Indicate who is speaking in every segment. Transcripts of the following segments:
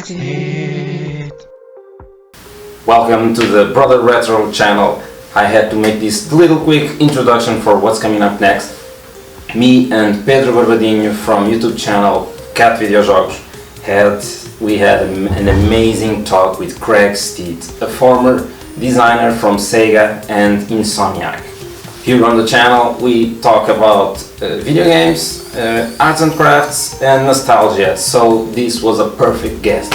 Speaker 1: Craig Stitt.
Speaker 2: Welcome to the BroTheRetro channel. I had to make this little quick introduction for what's coming up next. Me and Pedro Barbadinho from YouTube channel Cat Videojogos we had an amazing talk with Craig Stitt, a former designer from SEGA and Insomniac. Here on the channel we talk about video games, arts and crafts and nostalgia, so this was a perfect guest.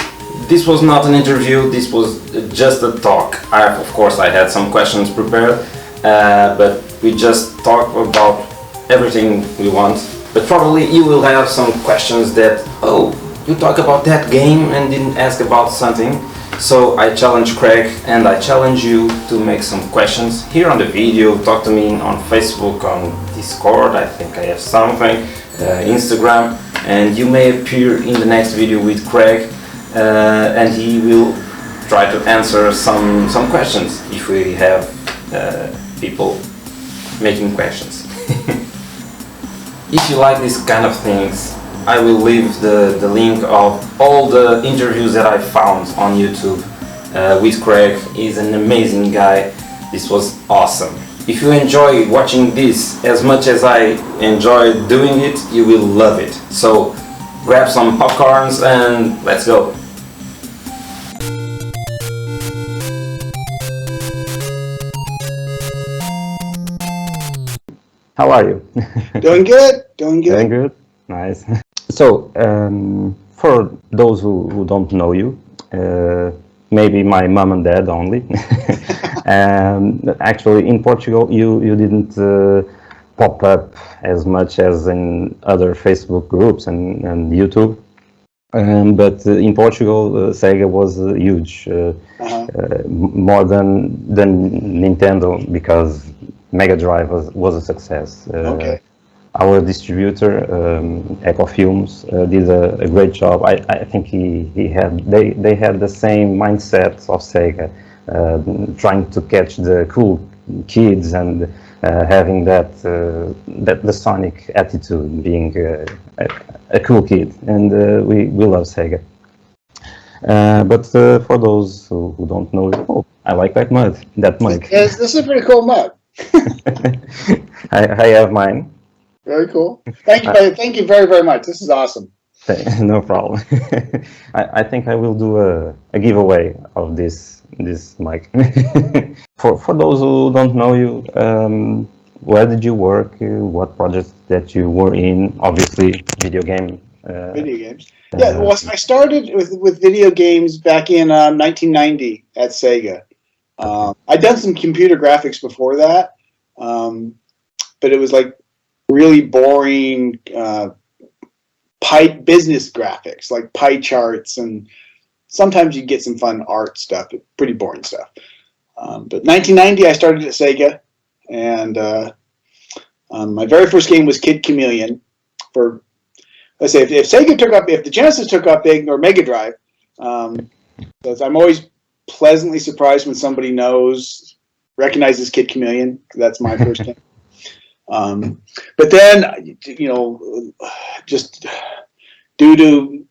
Speaker 2: This was not an interview, this was just a talk. Of course I had some questions prepared, but we just talk about everything we want. But probably you will have some questions that, oh, you talk about that game and didn't ask about something. So I challenge Craig and I challenge you to make some questions here on the video. Talk to me on Facebook, on Discord, I think I have something, Instagram, and you may appear in the next video with Craig. And he will try to answer some questions if we have people making questions. If you like these kind of things, I will leave the link of all the interviews that I found on YouTube with Craig. He's an amazing guy. This was awesome. If you enjoy watching this as much as I enjoy doing it, you will love it. So grab some popcorns and let's go. How are you?
Speaker 3: Doing good, doing good.
Speaker 2: Doing good? Nice. So, for those who don't know you, maybe my mom and dad only, actually in Portugal you didn't pop up as much as in other Facebook groups and YouTube. But in Portugal, SEGA was huge, more than Nintendo, because Mega Drive was a success.
Speaker 3: Okay.
Speaker 2: Our distributor, Echo Films, did a great job. I think they had the same mindset of SEGA, trying to catch the cool kids and having the Sonic attitude, being a cool kid, and we love SEGA. But for those who don't know, oh, I like that mug.
Speaker 3: This is a pretty cool mug.
Speaker 2: I have mine.
Speaker 3: Very cool. Thank you very, very much. This is awesome.
Speaker 2: No problem. I think I will do a giveaway of this mic. For those who don't know you, where did you work? What projects that you were in? Obviously, video games.
Speaker 3: Yeah, well, I started with video games back in 1990 at SEGA. I'd done some computer graphics before that, but it was like really boring business graphics, like pie charts, and sometimes you get some fun art stuff, but pretty boring stuff. But 1990, I started at SEGA, and my very first game was Kid Chameleon. For, let's say, if SEGA took up, if the Genesis took up big, or Mega Drive, I'm always pleasantly surprised when somebody recognizes Kid Chameleon, because that's my first game. But then, you know, just due to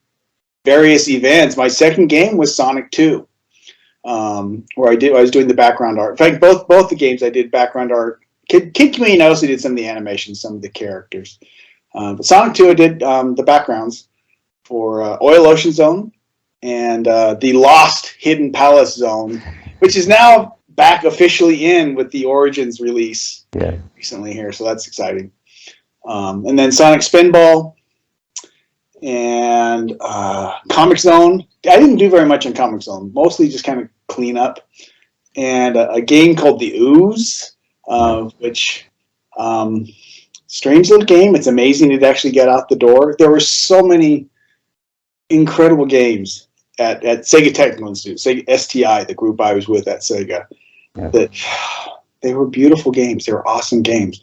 Speaker 3: various events, my second game was Sonic 2, where I was doing the background art. In fact, both the games I did background art. Kid Chameleon, I also did some of the animations, some of the characters. But Sonic 2, I did the backgrounds for Oil Ocean Zone and the Lost Hidden Palace Zone, which is now back officially in with the Origins release recently here, so that's exciting. And then Sonic Spinball and Comix Zone. I didn't do very much on Comix Zone, mostly just kind of clean up. And a game called The Ooze, which strange little game. It's amazing it actually got out the door. There were so many incredible games at SEGA Technical Institute, Sega STI, the group I was with at SEGA. That they were beautiful games. They were awesome games,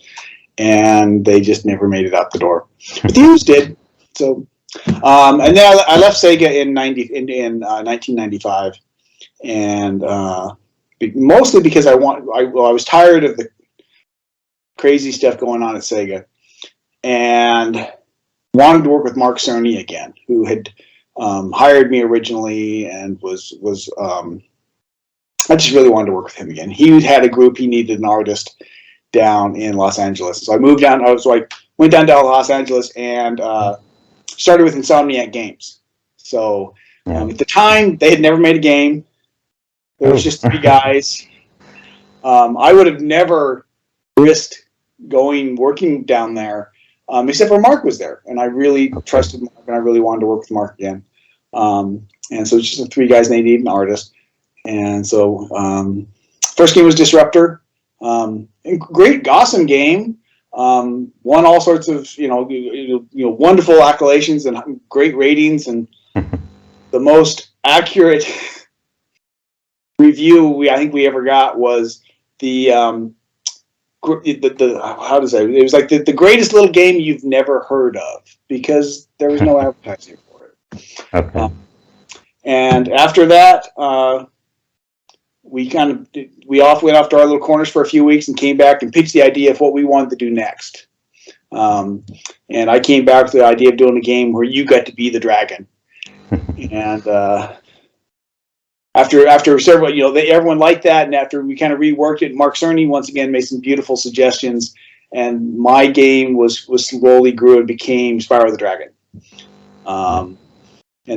Speaker 3: and they just never made it out the door. But the Ooze did. So, and then I left SEGA in 1995, and mostly because I was tired of the crazy stuff going on at SEGA, and wanted to work with Mark Cerny again, who had hired me originally and was I just really wanted to work with him again. He had a group, he needed an artist down in Los Angeles. So I moved down, went down to Los Angeles and started with Insomniac Games. So at the time, they had never made a game. There was just 3 guys. I would have never risked working down there, except for Mark was there. And I really trusted Mark, and I really wanted to work with Mark again. And so it's just the 3 guys, and they needed an artist. And so first game was Disruptor. Great, awesome game. Won all sorts of wonderful accolades and great ratings, and the most accurate review I think we ever got was the how to say it was like the greatest little game you've never heard of, because there was no advertising for it.
Speaker 1: Okay.
Speaker 3: And after that, we went off to our little corners for a few weeks and came back and pitched the idea of what we wanted to do next. And I came back to the idea of doing a game where you got to be the dragon. And after several, everyone liked that, and after we kind of reworked it, Mark Cerny once again made some beautiful suggestions, and my game was slowly grew and became Spyro the Dragon. And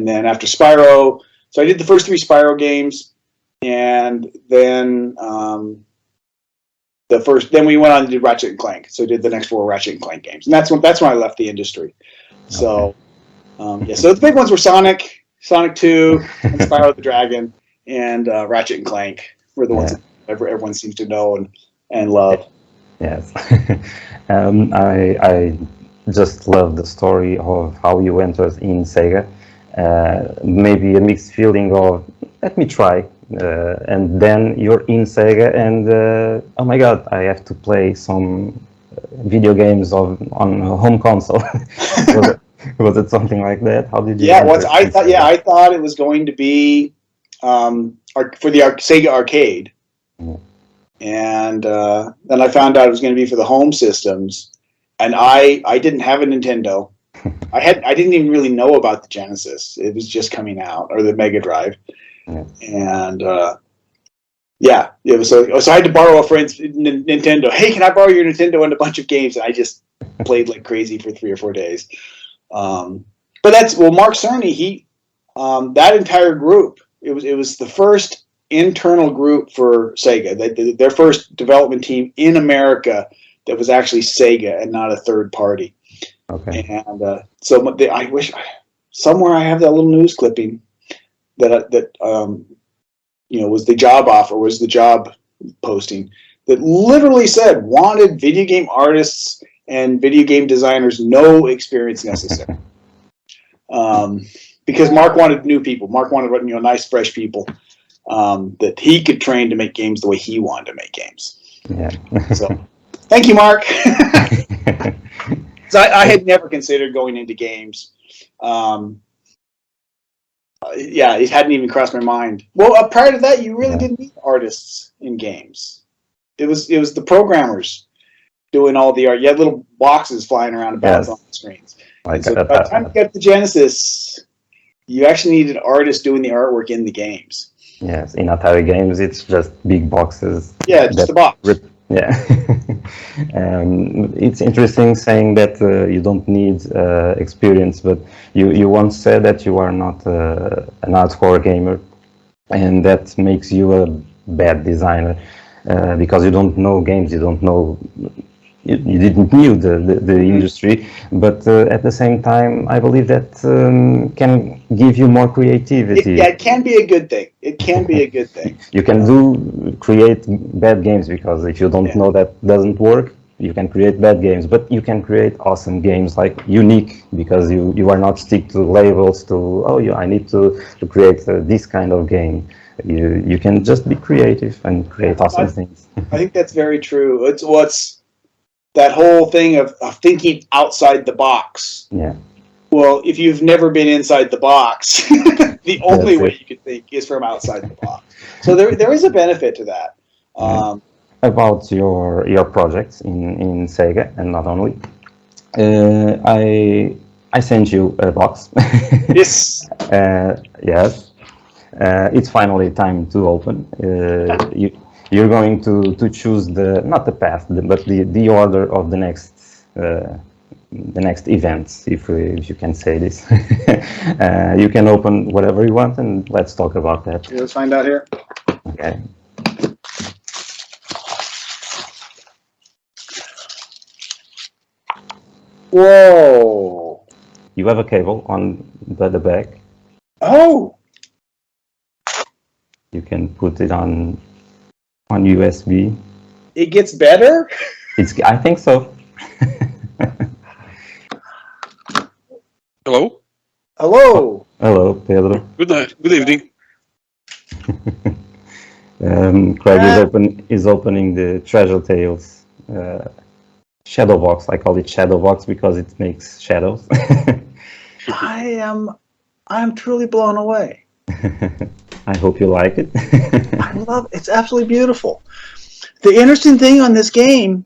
Speaker 3: then after Spyro, so I did the first 3 Spyro games. And then then we went on to do Ratchet and Clank. So I did the next 4 Ratchet and Clank games, and that's when I left the industry. So so the big ones were Sonic 2, and Spyro the Dragon, and Ratchet and Clank were the ones that everyone seems to know and love.
Speaker 1: Yes, I just love the story of how you entered in Sega. Maybe a mixed feeling of let me try. And then you're in Sega, and oh my God, I have to play some video games on a home console. was it something like that? How did you?
Speaker 3: Yeah, I thought it was going to be for the Sega Arcade, and then I found out it was going to be for the home systems, and I didn't have a Nintendo. I didn't even really know about the Genesis. It was just coming out, or the Mega Drive. And it was so I had to borrow a friend's Nintendo. Hey, can I borrow your Nintendo and a bunch of games? And I just played like crazy for 3 or 4 days. But Mark Cerny, that entire group, it was the first internal group for Sega. Their first development team in America that was actually Sega and not a third party.
Speaker 1: Okay.
Speaker 3: And I wish somewhere I have that little news clipping that was the job offer, was the job posting that literally said wanted video game artists and video game designers, no experience necessary. Because Mark wanted new people. Mark wanted nice, fresh people that he could train to make games the way he wanted to make games.
Speaker 1: Yeah.
Speaker 3: So, thank you, Mark. So I had never considered going into games. It hadn't even crossed my mind. Well, prior to that, you really didn't need artists in games. It was the programmers doing all the art. You had little boxes flying around about on the screens. So by the time you get the Genesis, you actually needed artists doing the artwork in the games.
Speaker 1: Yes, in Atari games, it's just big boxes.
Speaker 3: Yeah, just a box.
Speaker 1: It's interesting saying that you don't need experience, but you once said that you are not an hardcore gamer, and that makes you a bad designer because you don't know games, you don't know. You didn't knew the industry, but at the same time, I believe that can give you more creativity.
Speaker 3: It can be a good thing. It can be a good thing.
Speaker 1: You can create bad games, because if you don't know that doesn't work, you can create bad games, but you can create awesome games, like unique, because you are not stick to labels I need to create this kind of game. You can just be creative and create awesome things.
Speaker 3: I think that's very true. It's that whole thing of thinking outside the box.
Speaker 1: Yeah.
Speaker 3: Well, if you've never been inside the box, the only way you can think is from outside the box. So there is a benefit to that.
Speaker 1: About your projects in Sega, and not only, I sent you a box.
Speaker 3: Yes.
Speaker 1: Yes. It's finally time to open. You're going to choose not the path, but the order of the next events, if you can say this. You can open whatever you want, and let's talk about that.
Speaker 3: Okay, let's find out here.
Speaker 1: Okay.
Speaker 3: Whoa!
Speaker 1: You have a cable on the back.
Speaker 3: Oh!
Speaker 1: You can put it on USB.
Speaker 3: It gets better?
Speaker 1: I think so.
Speaker 4: Hello.
Speaker 3: Hello!
Speaker 1: Hello, Pedro.
Speaker 4: Good night. Good evening.
Speaker 1: Craig is opening the Treasure Tales Shadowbox. I call it Shadowbox because it makes shadows.
Speaker 3: I'm truly blown away.
Speaker 1: I hope you like it.
Speaker 3: I love it. It's absolutely beautiful. The interesting thing on this game,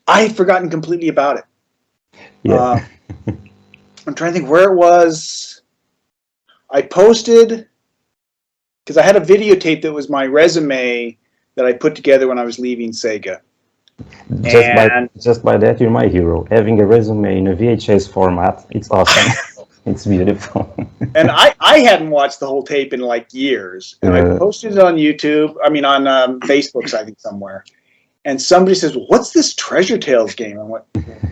Speaker 3: I had forgotten completely about it.
Speaker 1: Yeah.
Speaker 3: I'm trying to think where it was. I posted, because I had a videotape that was my resume that I put together when I was leaving Sega.
Speaker 1: Just by that, you're my hero. Having a resume in a VHS format, it's awesome. It's beautiful.
Speaker 3: And I hadn't watched the whole tape in like years. And I posted it on YouTube, on Facebook, I think somewhere. And somebody says, well, what's this Treasure Tales game? I went,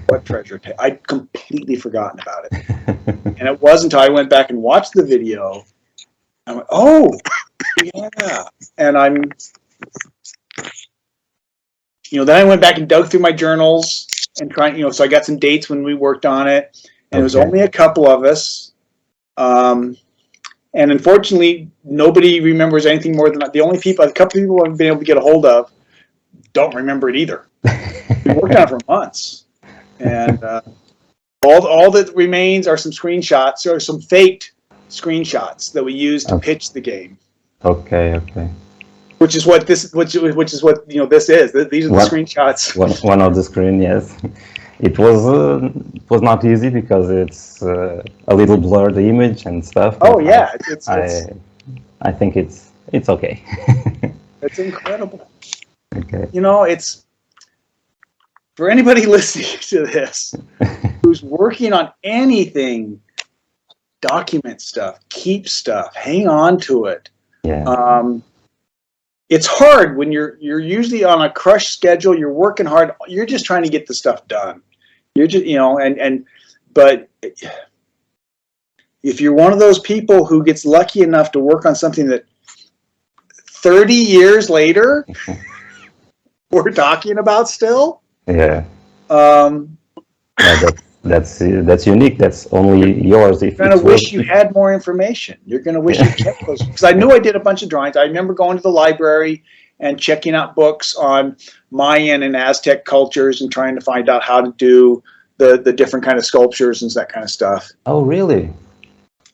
Speaker 3: what Treasure Tales? I'd completely forgotten about it. And it wasn't until I went back and watched the video. I went, oh, yeah. And then I went back and dug through my journals and so I got some dates when we worked on it. And it was only a couple of us. And unfortunately, nobody remembers anything more than that. A couple people I've been able to get a hold of don't remember it either. We worked on it for months. And all that remains are some screenshots or some faked screenshots that we used to pitch the game.
Speaker 1: Okay.
Speaker 3: Which is what this is. These are the screenshots.
Speaker 1: One of the screen, yes. It was not easy because it's a little blurred, the image and stuff.
Speaker 3: Oh yeah,
Speaker 1: I think it's okay.
Speaker 3: It's incredible.
Speaker 1: Okay.
Speaker 3: It's for anybody listening to this who's working on anything, document stuff, keep stuff, hang on to it.
Speaker 1: Yeah.
Speaker 3: It's hard when you're usually on a crush schedule. You're working hard. You're just trying to get the stuff done. You're just but if you're one of those people who gets lucky enough to work on something that 30 years later we're talking about still.
Speaker 1: Yeah. That's unique. That's only yours. You're
Speaker 3: going to wish you had more information. You're going to wish you kept those. Because I knew I did a bunch of drawings. I remember going to the library and checking out books on Mayan and Aztec cultures and trying to find out how to do the different kind of sculptures and that kind of stuff.
Speaker 1: Oh, really?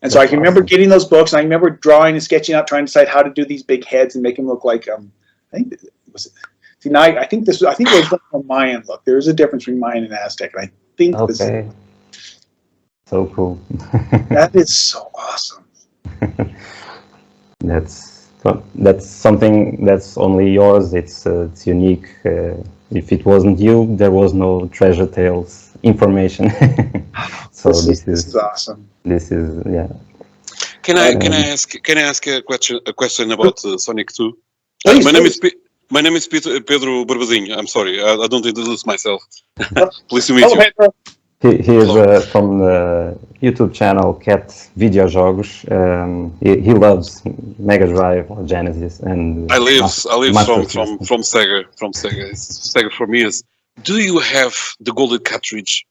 Speaker 3: And so I can remember getting those books, and I remember drawing and sketching out, trying to decide how to do these big heads and make them look like I think it was. See, now I think it was a Mayan look. There is a difference between Mayan and Aztec, and I think
Speaker 1: okay. So cool.
Speaker 3: That is so awesome.
Speaker 1: That's something that's only yours. It's unique. If it wasn't you, there was no Treasure Tales information. So this is
Speaker 3: awesome.
Speaker 1: This is
Speaker 4: Can I ask a question about Sonic 2? My name is Pedro Barbadinho. I'm sorry, I don't introduce myself. Pleased to meet you.
Speaker 3: Pedro.
Speaker 1: He is from the YouTube channel Cat Videojogos. He loves Mega Drive or Genesis, and
Speaker 4: I live from Sega. Sega for me is. Do you have the golden cartridge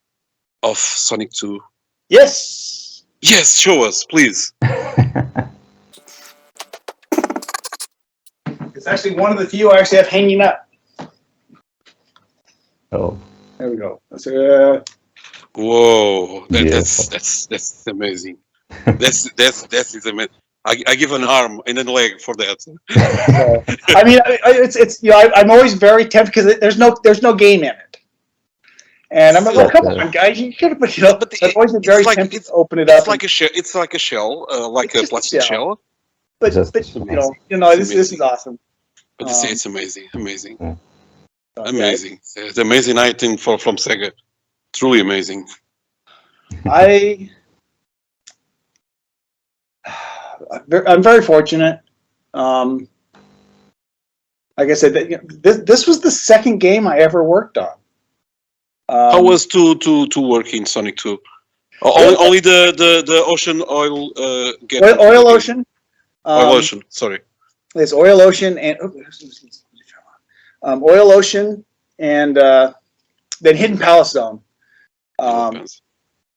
Speaker 4: of Sonic 2?
Speaker 3: Yes.
Speaker 4: Yes, show us, please.
Speaker 3: It's actually one of the few I actually have hanging up.
Speaker 1: Oh,
Speaker 3: there we go.
Speaker 4: Whoa, that's amazing. That's amazing. I give an arm and a leg for that.
Speaker 3: I mean, it's I'm always very tempted because there's no game in it, And I'm like, come on, guys, you could have, but I've always been very tempted to open it up.
Speaker 4: It's like a shell. It's like a shell, like a plastic shell.
Speaker 3: But this is awesome.
Speaker 4: But it's amazing, amazing,
Speaker 1: Yeah.
Speaker 4: It's an amazing item from Sega. Truly amazing.
Speaker 3: I'm very fortunate. Like I said, this was the second game I ever worked on.
Speaker 4: How was to work in Sonic 2? Only the ocean oil.
Speaker 3: Oil Ocean.
Speaker 4: Oil Ocean. Sorry.
Speaker 3: There's Oil Ocean and Oil Ocean and then Hidden Palace Zone.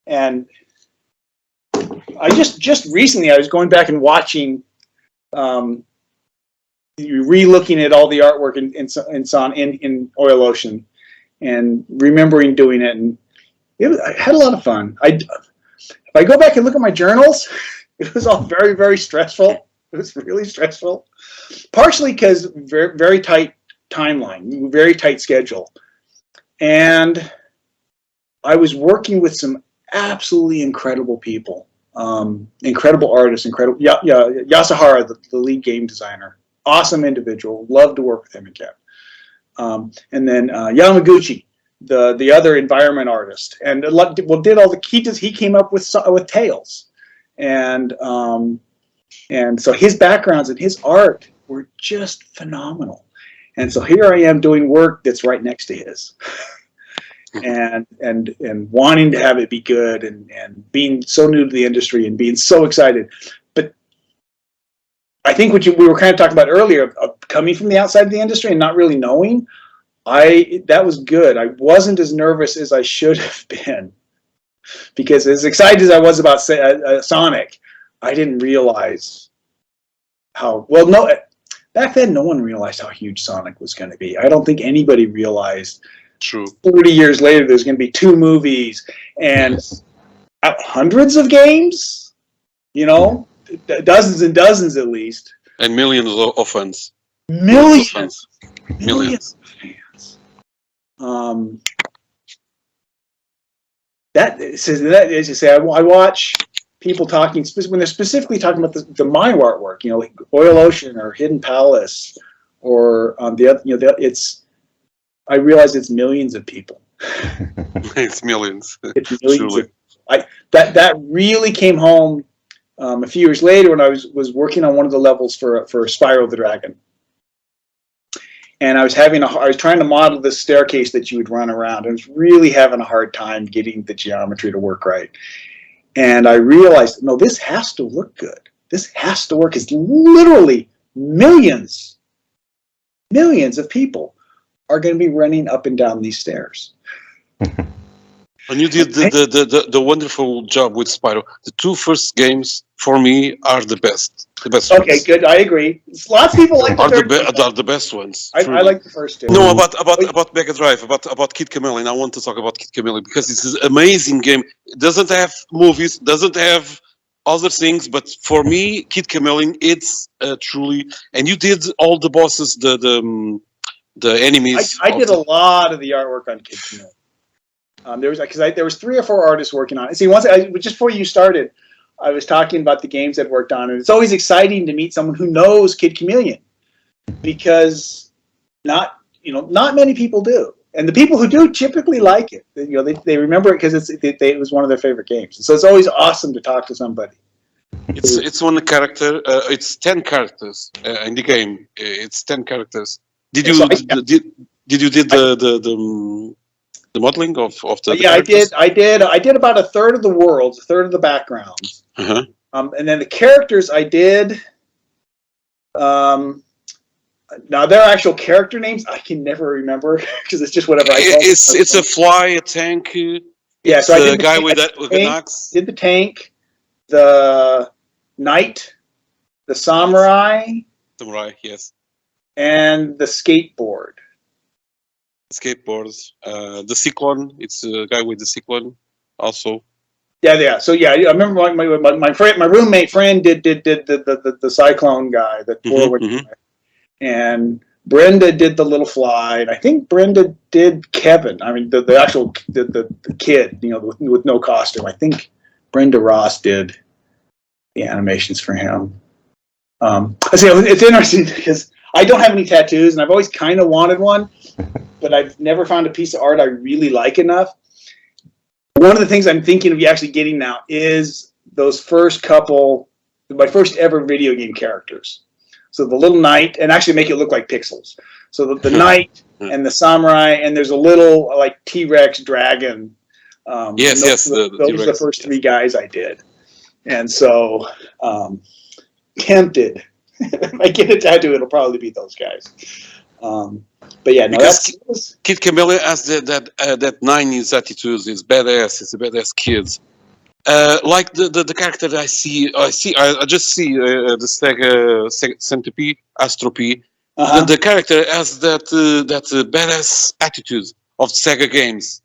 Speaker 3: And I just recently I was going back and watching, re-looking at all the artwork in Oil Ocean, and remembering doing it, and I had a lot of fun. If I go back and look at my journals, it was all very, very stressful. It was really stressful, partially because very, very tight timeline, very tight schedule, and I was working with some absolutely incredible people, incredible artists, Yasuhara, the lead game designer, awesome individual, loved to work with him again. And then Yamaguchi, the other environment artist, and did all the he came up with Tales, and so his backgrounds and his art were just phenomenal. And so here I am doing work that's right next to his. And wanting to have it be good, and being so new to the industry and being so excited. But I think what we were kind of talking about earlier, of coming from the outside of the industry and not really knowing, that was good. I wasn't as nervous as I should have been, because as excited as I was about Sonic, I didn't realize how well. No, back then no one realized how huge Sonic was going to be. I don't think anybody realized.
Speaker 4: True.
Speaker 3: 40 years later, there's going to be 2 movies and hundreds of games, dozens and dozens at least.
Speaker 4: And millions of fans.
Speaker 3: Millions of fans. That as you say, I watch people talking when they're specifically talking about the my artwork, like Oil Ocean or Hidden Palace, or the other, I realize it's millions of people.
Speaker 4: It's millions.
Speaker 3: It's millions. That really came home a few years later when I was working on one of the levels for Spyro the Dragon, and I was trying to model this staircase that you would run around, and I was really having a hard time getting the geometry to work right. And I realized, no, this has to look good. This has to work. It's literally millions of people are going to be running up and down these stairs.
Speaker 4: And you did the wonderful job with Spyro. The 2 first games for me are the best.
Speaker 3: Okay,
Speaker 4: ones.
Speaker 3: good. I agree. Lots of people like
Speaker 4: are the best ones.
Speaker 3: I like the first 2.
Speaker 4: No, about Mega Drive, about Kid Chameleon. I want to talk about Kid Chameleon because it's an amazing game. It doesn't have movies, doesn't have other things, but for me, Kid Chameleon, it's truly. And you did all the bosses, the enemies.
Speaker 3: I did a lot of the artwork on Kid Chameleon. There was 3 or 4 artists working on it. See, just before you started, I was talking about the games I'd worked on, and it's always exciting to meet someone who knows Kid Chameleon, because not many people do, and the people who do typically like it. They remember it because it was one of their favorite games. So it's always awesome to talk to somebody.
Speaker 4: It's one character. It's 10 characters in the game. It's 10 characters. Did you did the modeling of the characters?
Speaker 3: I did about a third of the worlds, a third of the backgrounds.
Speaker 4: Uh-huh.
Speaker 3: And then the characters I did. Now their actual character names I can never remember because it's just whatever I call it.
Speaker 4: It's a fly, a tank.
Speaker 3: Yeah, so I did
Speaker 4: the guy with an axe.
Speaker 3: Did the tank, the knight, the samurai.
Speaker 4: Samurai, yes.
Speaker 3: And the skateboard.
Speaker 4: Skateboards. The cyclone. It's a guy with the cyclone also.
Speaker 3: Yeah. So I remember my roommate friend did the cyclone guy that forward, and Brenda did the little fly, and I think Brenda did Kevin. I mean, the actual the kid, you know, with no costume. I think Brenda Ross did the animations for him. I say it's interesting because I don't have any tattoos, and I've always kind of wanted one, but I've never found a piece of art I really like enough. One of the things I'm thinking of actually getting now is those first couple, my first ever video game characters. So the little knight, and actually make it look like pixels. So the knight and the samurai, and there's a little like T-Rex dragon.
Speaker 4: Yes.
Speaker 3: Those are the first three guys I did. And so, tempted. If I get a tattoo, it'll probably be those guys. But yeah, no,
Speaker 4: because Kid Chameleon has that 90s attitude. Is badass. He's a badass kid. Like the character that I just see the SEGA Centipede, Astropede. The character has that badass attitude of Sega games.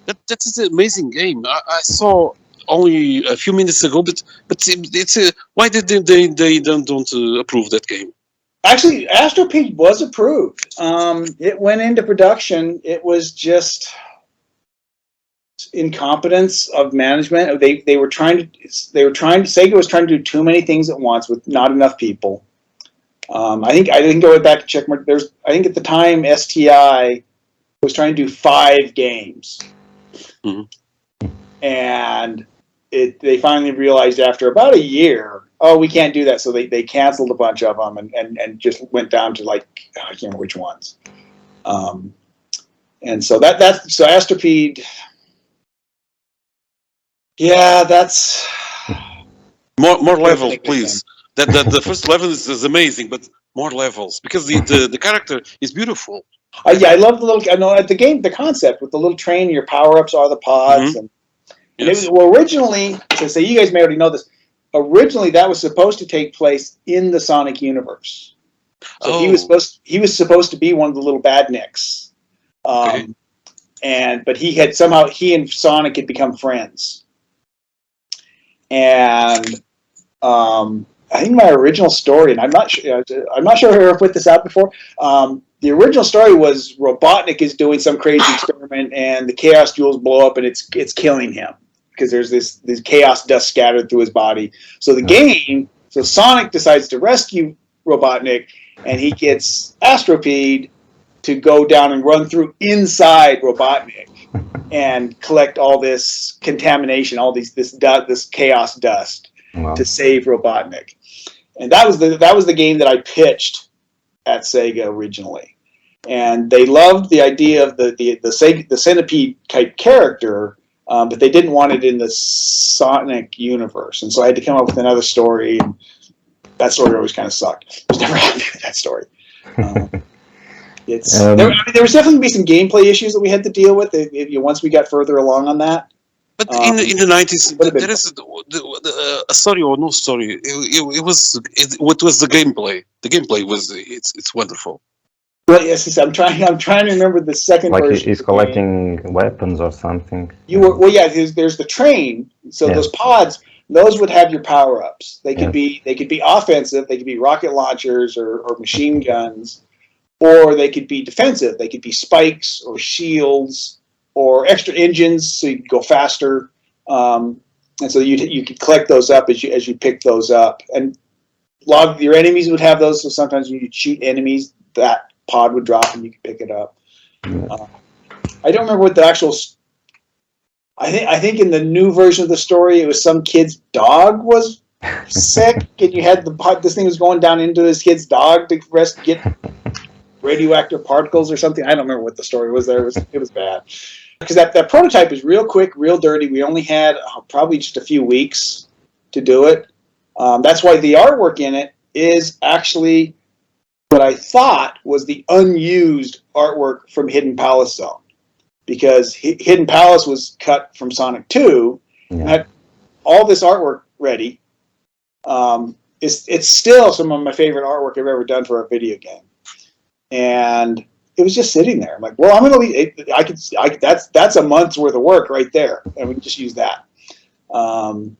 Speaker 4: That is an amazing game. I saw only a few minutes ago, but it's why did they don't approve that game?
Speaker 3: Actually, Astropede was approved. It went into production. It was just incompetence of management. Sega was trying to do too many things at once with not enough people. I think I went back to check. I think at the time STI was trying to do 5 games, and they finally realized after about a year, oh, we can't do that. So they canceled a bunch of them and just went down to like, I can't remember which ones. And so so Astropede. Yeah, that's
Speaker 4: more levels, please. That the first level is amazing, but more levels because the character is beautiful.
Speaker 3: Yeah, I love the little. I know the game, the concept with the little train. Your power ups are the pods, and it was originally. So you guys may already know this. Originally, that was supposed to take place in the Sonic universe. So he was supposed to be one of the little badniks, but he and Sonic had become friends. And I think my original story, and I'm not sure if I ever put this out before. The original story was Robotnik is doing some crazy experiment, and the Chaos Jewels blow up, and it's killing him because there's this chaos dust scattered through his body. So so Sonic decides to rescue Robotnik, and he gets Astropede to go down and run through inside Robotnik and collect all this contamination, all this chaos dust to save Robotnik. And that was the game that I pitched at Sega originally, and they loved the idea of the Centipede type character, but they didn't want it in the Sonic universe, and so I had to come up with another story. And that story always kind of sucked. I was never happy with that story. There was definitely be some gameplay issues that we had to deal with once we got further along on that.
Speaker 4: But in the 90s, there is a story or no story. What was the gameplay? The gameplay was it's wonderful.
Speaker 3: Well, yes, I'm trying to remember the second version.
Speaker 1: Like he's collecting weapons or something.
Speaker 3: There's the train. So those pods, those would have your power ups. They could be offensive. They could be rocket launchers or machine guns, or they could be defensive. They could be spikes or shields or extra engines, so you could go faster. And so you could collect those up as you pick those up. And a lot of your enemies would have those. So sometimes when you shoot enemies, that pod would drop and you could pick it up. I don't remember what the actual. I think in the new version of the story, it was some kid's dog was sick, and you had this thing was going down into this kid's dog to get radioactive particles or something. I don't remember what the story was there. It was bad. Because that prototype is real quick, real dirty. We only had probably just a few weeks to do it. That's why the artwork in it is actually what I thought was the unused artwork from Hidden Palace Zone. Because Hidden Palace was cut from Sonic 2. And had all this artwork ready. It's still some of my favorite artwork I've ever done for a video game. And it was just sitting there. I'm like, well, I'm going to leave. That's a month's worth of work right there, and we can just use that. And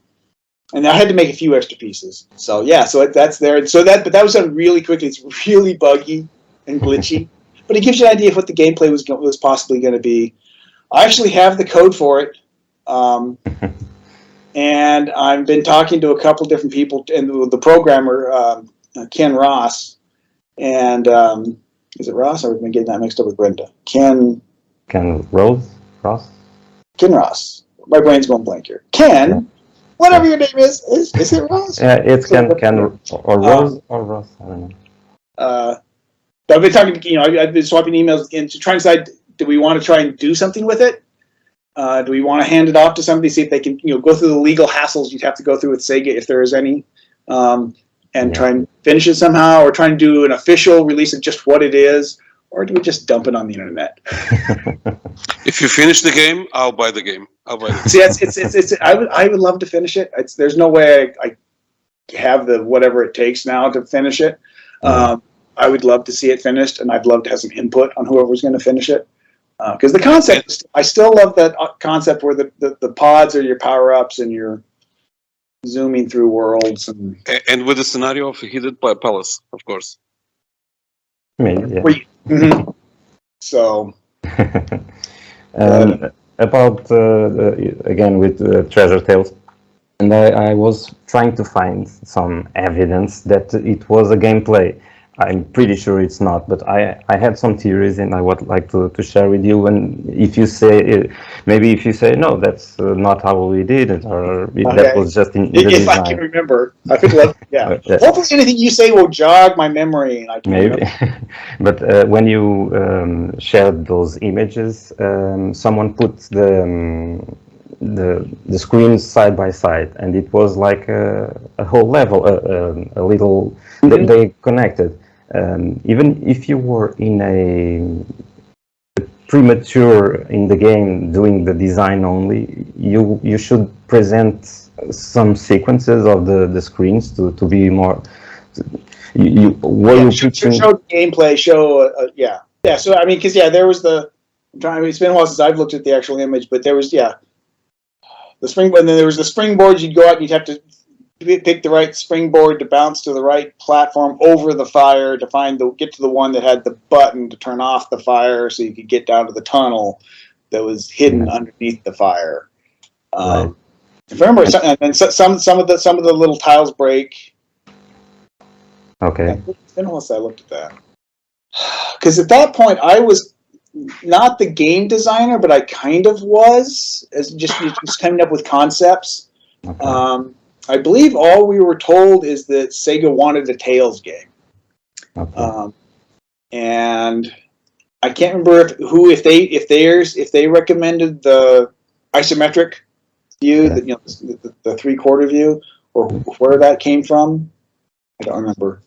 Speaker 3: I had to make a few extra pieces. So yeah, so that's there. But that was done really quickly. It's really buggy, and glitchy. But it gives you an idea of what the gameplay was possibly going to be. I actually have the code for it. And I've been talking to a couple different people, and the programmer, Ken Ross, and is it Ross? Or am I getting that mixed up with Brenda? Ken
Speaker 1: Ross?
Speaker 3: Ken Ross. My brain's going blank here. Ken, whatever your name is it Ross?
Speaker 1: Yeah, it's Ken or Rose or Ross. I don't know.
Speaker 3: I've been talking to, I've been swapping emails and to try and decide, do we want to try and do something with it? Do we want to hand it off to somebody, see if they can, go through the legal hassles you'd have to go through with SEGA if there is any, and try and finish it somehow, or try and do an official release of just what it is, or do we just dump it on the internet?
Speaker 4: If you finish the game, I'll buy the game.
Speaker 3: See, I would love to finish it. There's no way I have the whatever it takes now to finish it. I would love to see it finished, and I'd love to have some input on whoever's going to finish it. Because the concept, I still love that concept where the pods are your power-ups and you're zooming through worlds. And
Speaker 4: with the scenario of a hidden palace, of course.
Speaker 1: Maybe, yeah.
Speaker 3: Mm-hmm. So...
Speaker 1: about, again, with Treasure Tales, and I was trying to find some evidence that it was a gameplay. I'm pretty sure it's not, but I had some theories, and I would like to share with you. And if you say, maybe if you say, no, that's not how we did it, or that was just in the
Speaker 3: design. If I can remember. I could love, yeah. Hopefully anything you say will jog my memory. And I can
Speaker 1: maybe. But when you shared those images, someone put the screens side by side, and it was like a whole level, a little, they connected. Even if you were in a premature in the game doing the design only, you should present some sequences of the screens to be more. Show
Speaker 3: gameplay, yeah. So I mean, because there was it's been a while since I've looked at the actual image, but there was the springboard, and then there was the springboard. You'd go out and you'd have to pick the right springboard to bounce to the right platform over the fire to get to the one that had the button to turn off the fire, so you could get down to the tunnel that was hidden underneath the fire. If I remember, and some of the little tiles break.
Speaker 1: Okay.
Speaker 3: It's been a while since I looked at that. Because at that point, I was not the game designer, but I kind of was, as just coming up with concepts.
Speaker 1: Okay.
Speaker 3: I believe all we were told is that SEGA wanted a Tales game.
Speaker 1: Okay.
Speaker 3: And I can't remember if they recommended the isometric view, the 3/4 view, or where that came from. I don't remember.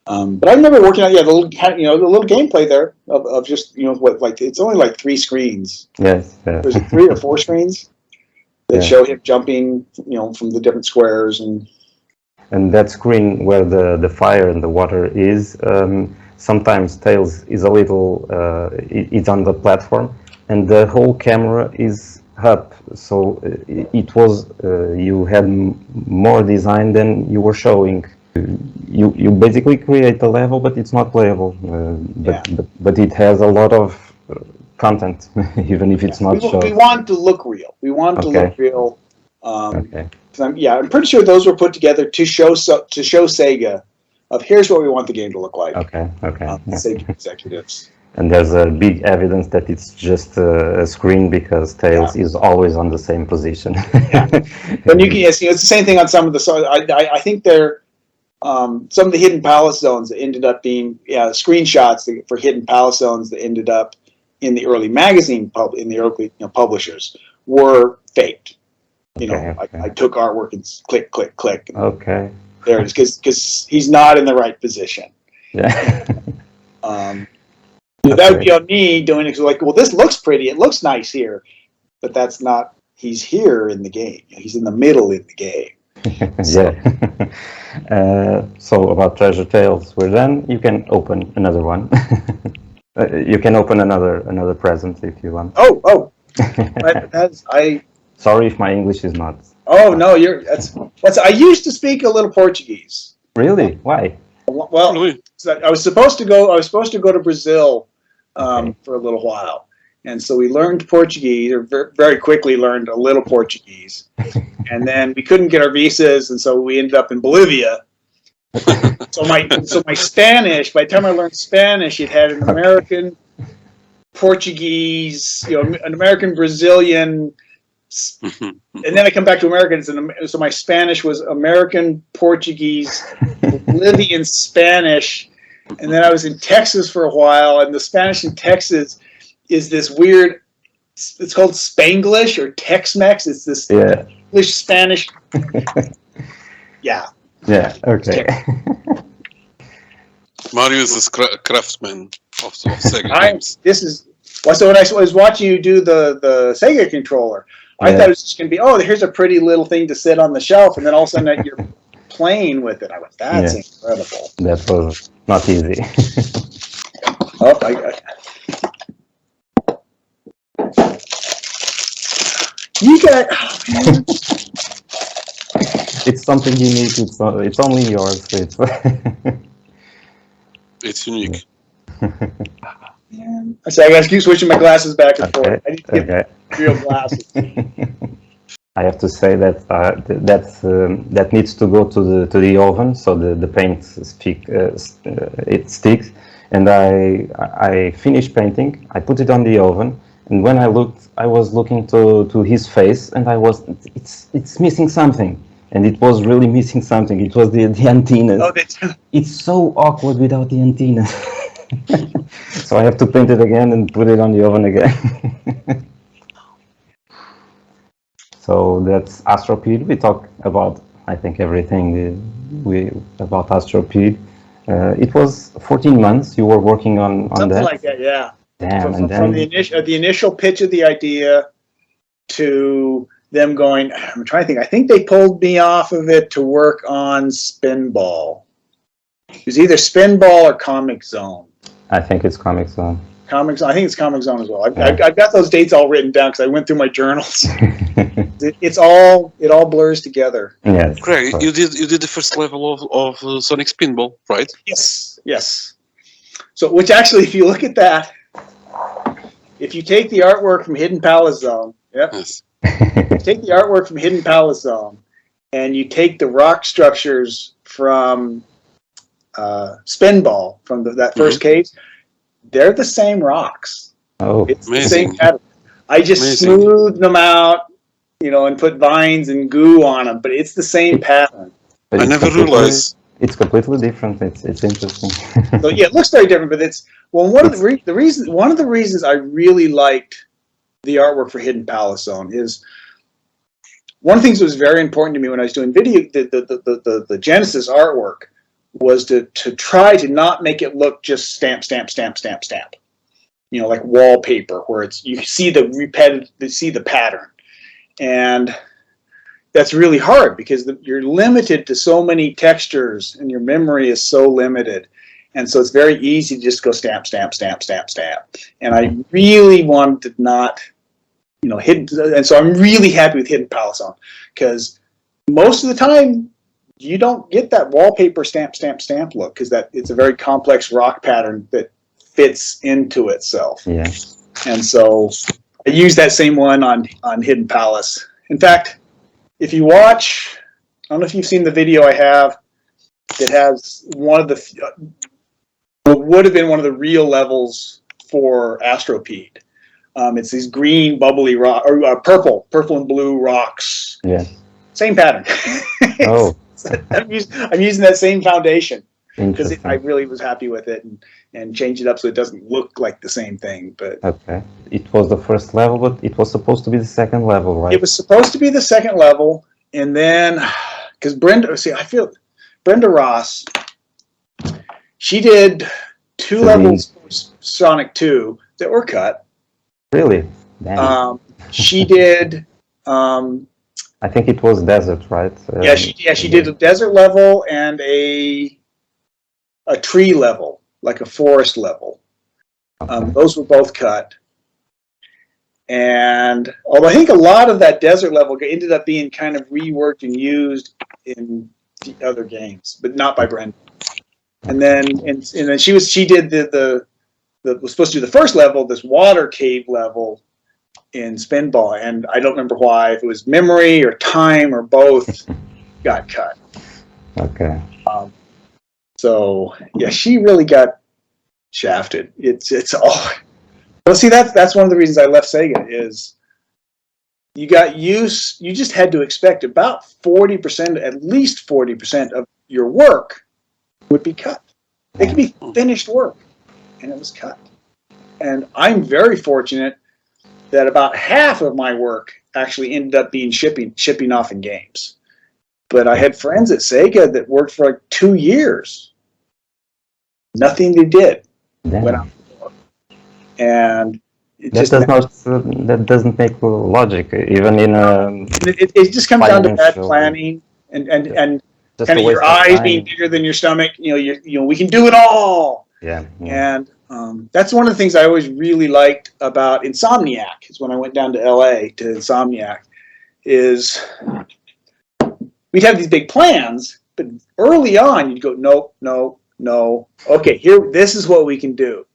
Speaker 3: But I remember working on the little gameplay there of just it's only like 3 screens.
Speaker 1: Yes.
Speaker 3: Was it 3 or 4 screens that show him jumping, from the different squares
Speaker 1: and that screen where the fire and the water is. Sometimes Tails is a little. It's on the platform, and the whole camera is up. So it was you had more design than you were showing. You basically create a level, but it's not playable. But it has a lot of content, even if it's not shown.
Speaker 3: We want to look real. We want to look real.
Speaker 1: Okay.
Speaker 3: I'm pretty sure those were put together to show SEGA of here's what we want the game to look like.
Speaker 1: Okay.
Speaker 3: SEGA executives.
Speaker 1: And there's a big evidence that it's just a screen because Tails is always on the same position.
Speaker 3: But you can it's the same thing on some of the. I think they're. Some of the hidden palace zones that ended up being screenshots for hidden palace zones that ended up in the early magazine in the early publishers were faked. I took artwork and click, click, click.
Speaker 1: Okay.
Speaker 3: There it is, because he's not in the right position.
Speaker 1: Yeah.
Speaker 3: That would be on me doing it. Like, well, this looks pretty. It looks nice here, but that's not. He's here in the game. He's in the middle in the game.
Speaker 1: So about Treasure Tales, we're done. You can open another one. You can open another present if you want.
Speaker 3: Oh.
Speaker 1: Sorry if my English is not.
Speaker 3: Oh no, that's. I used to speak a little Portuguese.
Speaker 1: Really? Why?
Speaker 3: Well, so I was supposed to go. I was supposed to go to Brazil for a little while, and so we learned Portuguese, or very quickly learned a little Portuguese, and then we couldn't get our visas, and so we ended up in Bolivia. So my Spanish. By the time I learned Spanish, it had an American Portuguese, an American Brazilian. And then I come back to America, so my Spanish was American, Portuguese, Bolivian Spanish, and then I was in Texas for a while, and the Spanish in Texas is this weird, it's called Spanglish or Tex-Mex. It's this English Spanish. Yeah.
Speaker 1: Yeah, okay.
Speaker 4: Mario is a craftsman of SEGA games.
Speaker 3: So when I was watching you do the SEGA controller, I thought it was just going to be, here's a pretty little thing to sit on the shelf, and then all of a sudden you're playing with it. I went, that's incredible.
Speaker 1: That was not easy.
Speaker 3: You got.
Speaker 1: It's something unique. It's only yours.
Speaker 4: It's unique.
Speaker 3: So I got to keep switching my glasses back and forth. I need to get real glasses.
Speaker 1: I have to say that that needs to go to the oven, so the paint it sticks. And I finished painting. I put it on the oven, and when I was looking to his face, and it's missing something, and it was really missing something. It was the antennas. It's so awkward without the antennas. So I have to paint it again and put it on the oven again. So that's Astropede. We talk about, I think, everything about Astropede. It was 14 months you were working on
Speaker 3: something
Speaker 1: that.
Speaker 3: Like that, yeah.
Speaker 1: Damn,
Speaker 3: From the initial pitch of the idea to them going, I'm trying to think. I think they pulled me off of it to work on Spinball. It was either Spinball or Comix Zone.
Speaker 1: I think it's Comix Zone.
Speaker 3: I think it's Comix Zone as well. I've got those dates all written down because I went through my journals. It all blurs together.
Speaker 1: Yes.
Speaker 4: Craig, you did the first level of Sonic Spinball, right?
Speaker 3: Yes. So, which actually, if you look at that, if you take the artwork from Hidden Palace Zone,
Speaker 4: Yes.
Speaker 3: take the artwork from Hidden Palace Zone, and you take the rock structures from Spinball from that first case, they're the same rocks.
Speaker 1: Oh,
Speaker 3: it's
Speaker 4: amazing.
Speaker 3: The same pattern. I just smoothed them out, and put vines and goo on them, but it's the same pattern.
Speaker 1: But
Speaker 4: I never realized.
Speaker 1: It's completely different. It's interesting.
Speaker 3: So yeah, it looks very different, but one of the reasons I really liked the artwork for Hidden Palace Zone is one of the things that was very important to me when I was doing the Genesis artwork was to try to not make it look just stamp, like wallpaper, where you see the pattern, and that's really hard because you're limited to so many textures and your memory is so limited, and so it's very easy to just go stamp. And I really wanted to not, and so I'm really happy with Hidden Palace Zone because most of the time you don't get that wallpaper stamp look because it's a very complex rock pattern that fits into itself.
Speaker 1: Yeah.
Speaker 3: And so I use that same one on Hidden Palace. In fact, if you watch, I don't know if you've seen the video I have that has what would have been one of the real levels for Astropede. It's these green bubbly rock or purple and blue rocks.
Speaker 1: Yeah.
Speaker 3: Same pattern.
Speaker 1: Oh.
Speaker 3: I'm using that same foundation because I really was happy with it and changed it up so it doesn't look like the same thing. But
Speaker 1: okay, it was the first level, but it was supposed to be the second level, right?
Speaker 3: It was supposed to be the second level, and then because Brenda Ross, she did two levels for Sonic 2 that were cut.
Speaker 1: Really? Damn.
Speaker 3: She did.
Speaker 1: I think it was desert, right?
Speaker 3: She did a desert level and a tree level, like a forest level. Okay. Those were both cut. And although I think a lot of that desert level ended up being kind of reworked and used in the other games, but not by Brenda. And then she did the was supposed to do the first level, this water cave level in Spinball, and I don't remember why, if it was memory or time or both, got cut.
Speaker 1: Okay.
Speaker 3: So yeah, she really got shafted. It's all. Well, see, that's one of the reasons I left Sega is you just had to expect about 40%, at least 40% of your work would be cut. It could be finished work, and it was cut. And I'm very fortunate that about half of my work actually ended up being shipping off in games. But I had friends at Sega that worked for like 2 years. Nothing they did went out the door. And
Speaker 1: that doesn't make logic, even in a.
Speaker 3: It just comes down to bad planning and kind of your eyes being bigger than your stomach. We can do it all.
Speaker 1: Yeah.
Speaker 3: And that's one of the things I always really liked about Insomniac. Is when I went down to LA to Insomniac, is we'd have these big plans, but early on you'd go, no. Okay, this is what we can do.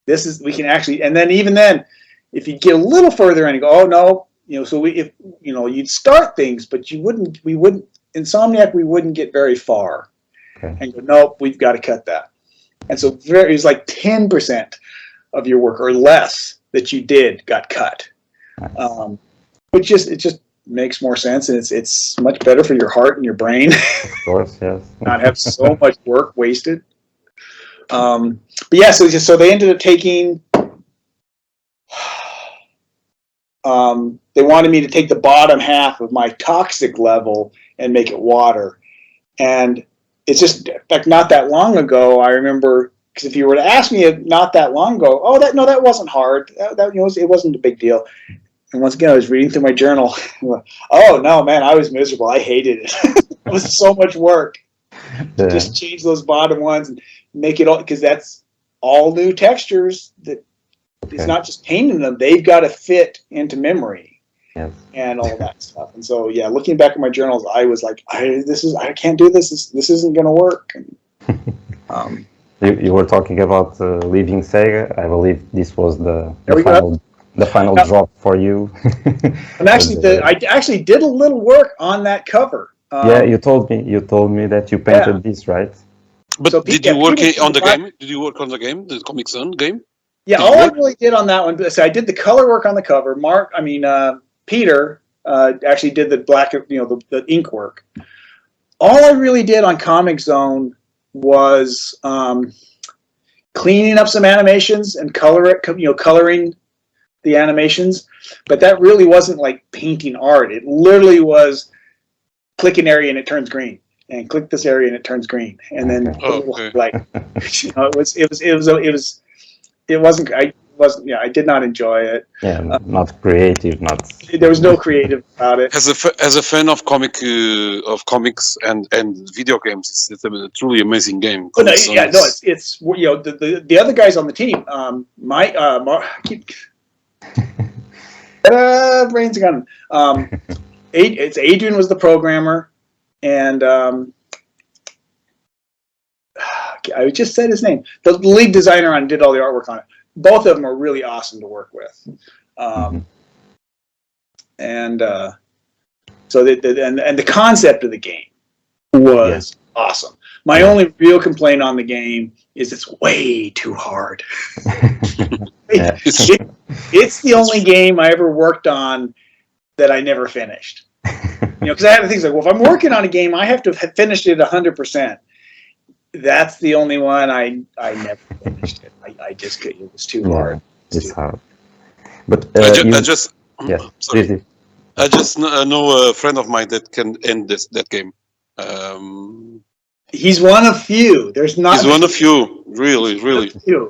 Speaker 3: We can actually, and then even then, if you get a little further in, you go, oh no, so you'd start things, but we wouldn't Insomniac, we wouldn't get very far. Okay. And go, nope, we've got to cut that. And so it was like 10% of your work or less that you did got cut. Nice. It just makes more sense, and it's much better for your heart and your brain.
Speaker 1: Of course, yes.
Speaker 3: Not have so much work wasted. But yeah, so they ended up taking. They wanted me to take the bottom half of my toxic level and make it water, and it's just like not that long ago. I remember, because if you were to ask me not that long ago, that wasn't hard. It wasn't a big deal. And once again, I was reading through my journal. Oh no, man, I was miserable. I hated it. It was so much work. Yeah. Just change those bottom ones and make it all, because that's all new textures. That it's not just painting them; they've got to fit into memory. Yes. And all that stuff. And so, yeah, looking back at my journals, I was like, I can't do this. This isn't going to work. And,
Speaker 1: you were talking about leaving Sega. I believe this was the final drop for you.
Speaker 3: And actually, I actually did a little work on that cover.
Speaker 1: Yeah, you told me that you painted this, right?
Speaker 4: But so, did you work on the game? Did you work on the game, the Comix Zone game?
Speaker 3: Yeah, all I really did on that one. So I did the color work on the cover. Peter actually did the black, the ink work. All I really did on Comix Zone was cleaning up some animations and coloring the animations. But that really wasn't like painting art. It literally was click an area and it turns green, and click this area and it turns green, and then I did not enjoy it.
Speaker 1: Yeah, not creative.
Speaker 3: There was no creative about it.
Speaker 4: As a fan of comics and video games, it's a truly amazing game.
Speaker 3: It's the other guys on the team. Brains are gone. Adrian was the programmer, and I just said his name. The lead designer did all the artwork on it. Both of them are really awesome to work with, and so the concept of the game was awesome. My only real complaint on the game is it's way too hard. It's the only game I ever worked on that I never finished. Because I have things like, well, if I'm working on a game, I have to have finished it 100%. That's the only one I never finished it. I just couldn't. It was too hard.
Speaker 1: It's hard. But
Speaker 4: I just know a friend of mine that can end that game.
Speaker 3: He's one of few. He's
Speaker 4: one of few. Really.
Speaker 3: Few.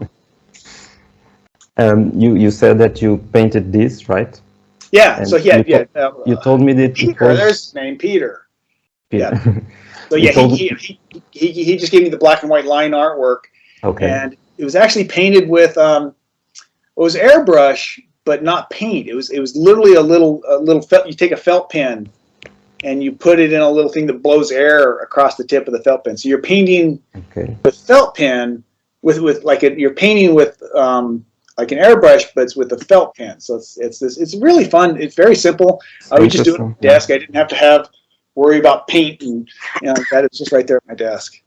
Speaker 1: You said that you painted this, right?
Speaker 3: Yeah.
Speaker 1: And
Speaker 3: so
Speaker 1: you told me that
Speaker 3: Peter. There's his name, Peter. Yeah. So yeah, he just gave me the black and white line artwork.
Speaker 1: Okay.
Speaker 3: And it was actually painted with it was airbrush, but not paint. It was literally a little felt. You take a felt pen and you put it in a little thing that blows air across the tip of the felt pen. So you're painting
Speaker 1: Okay.
Speaker 3: with felt pen with like you're painting with like an airbrush, but it's with a felt pen. So it's really fun. It's very simple. I would just do it on the desk. I didn't have to worry about paint and that. It's just right there at my desk.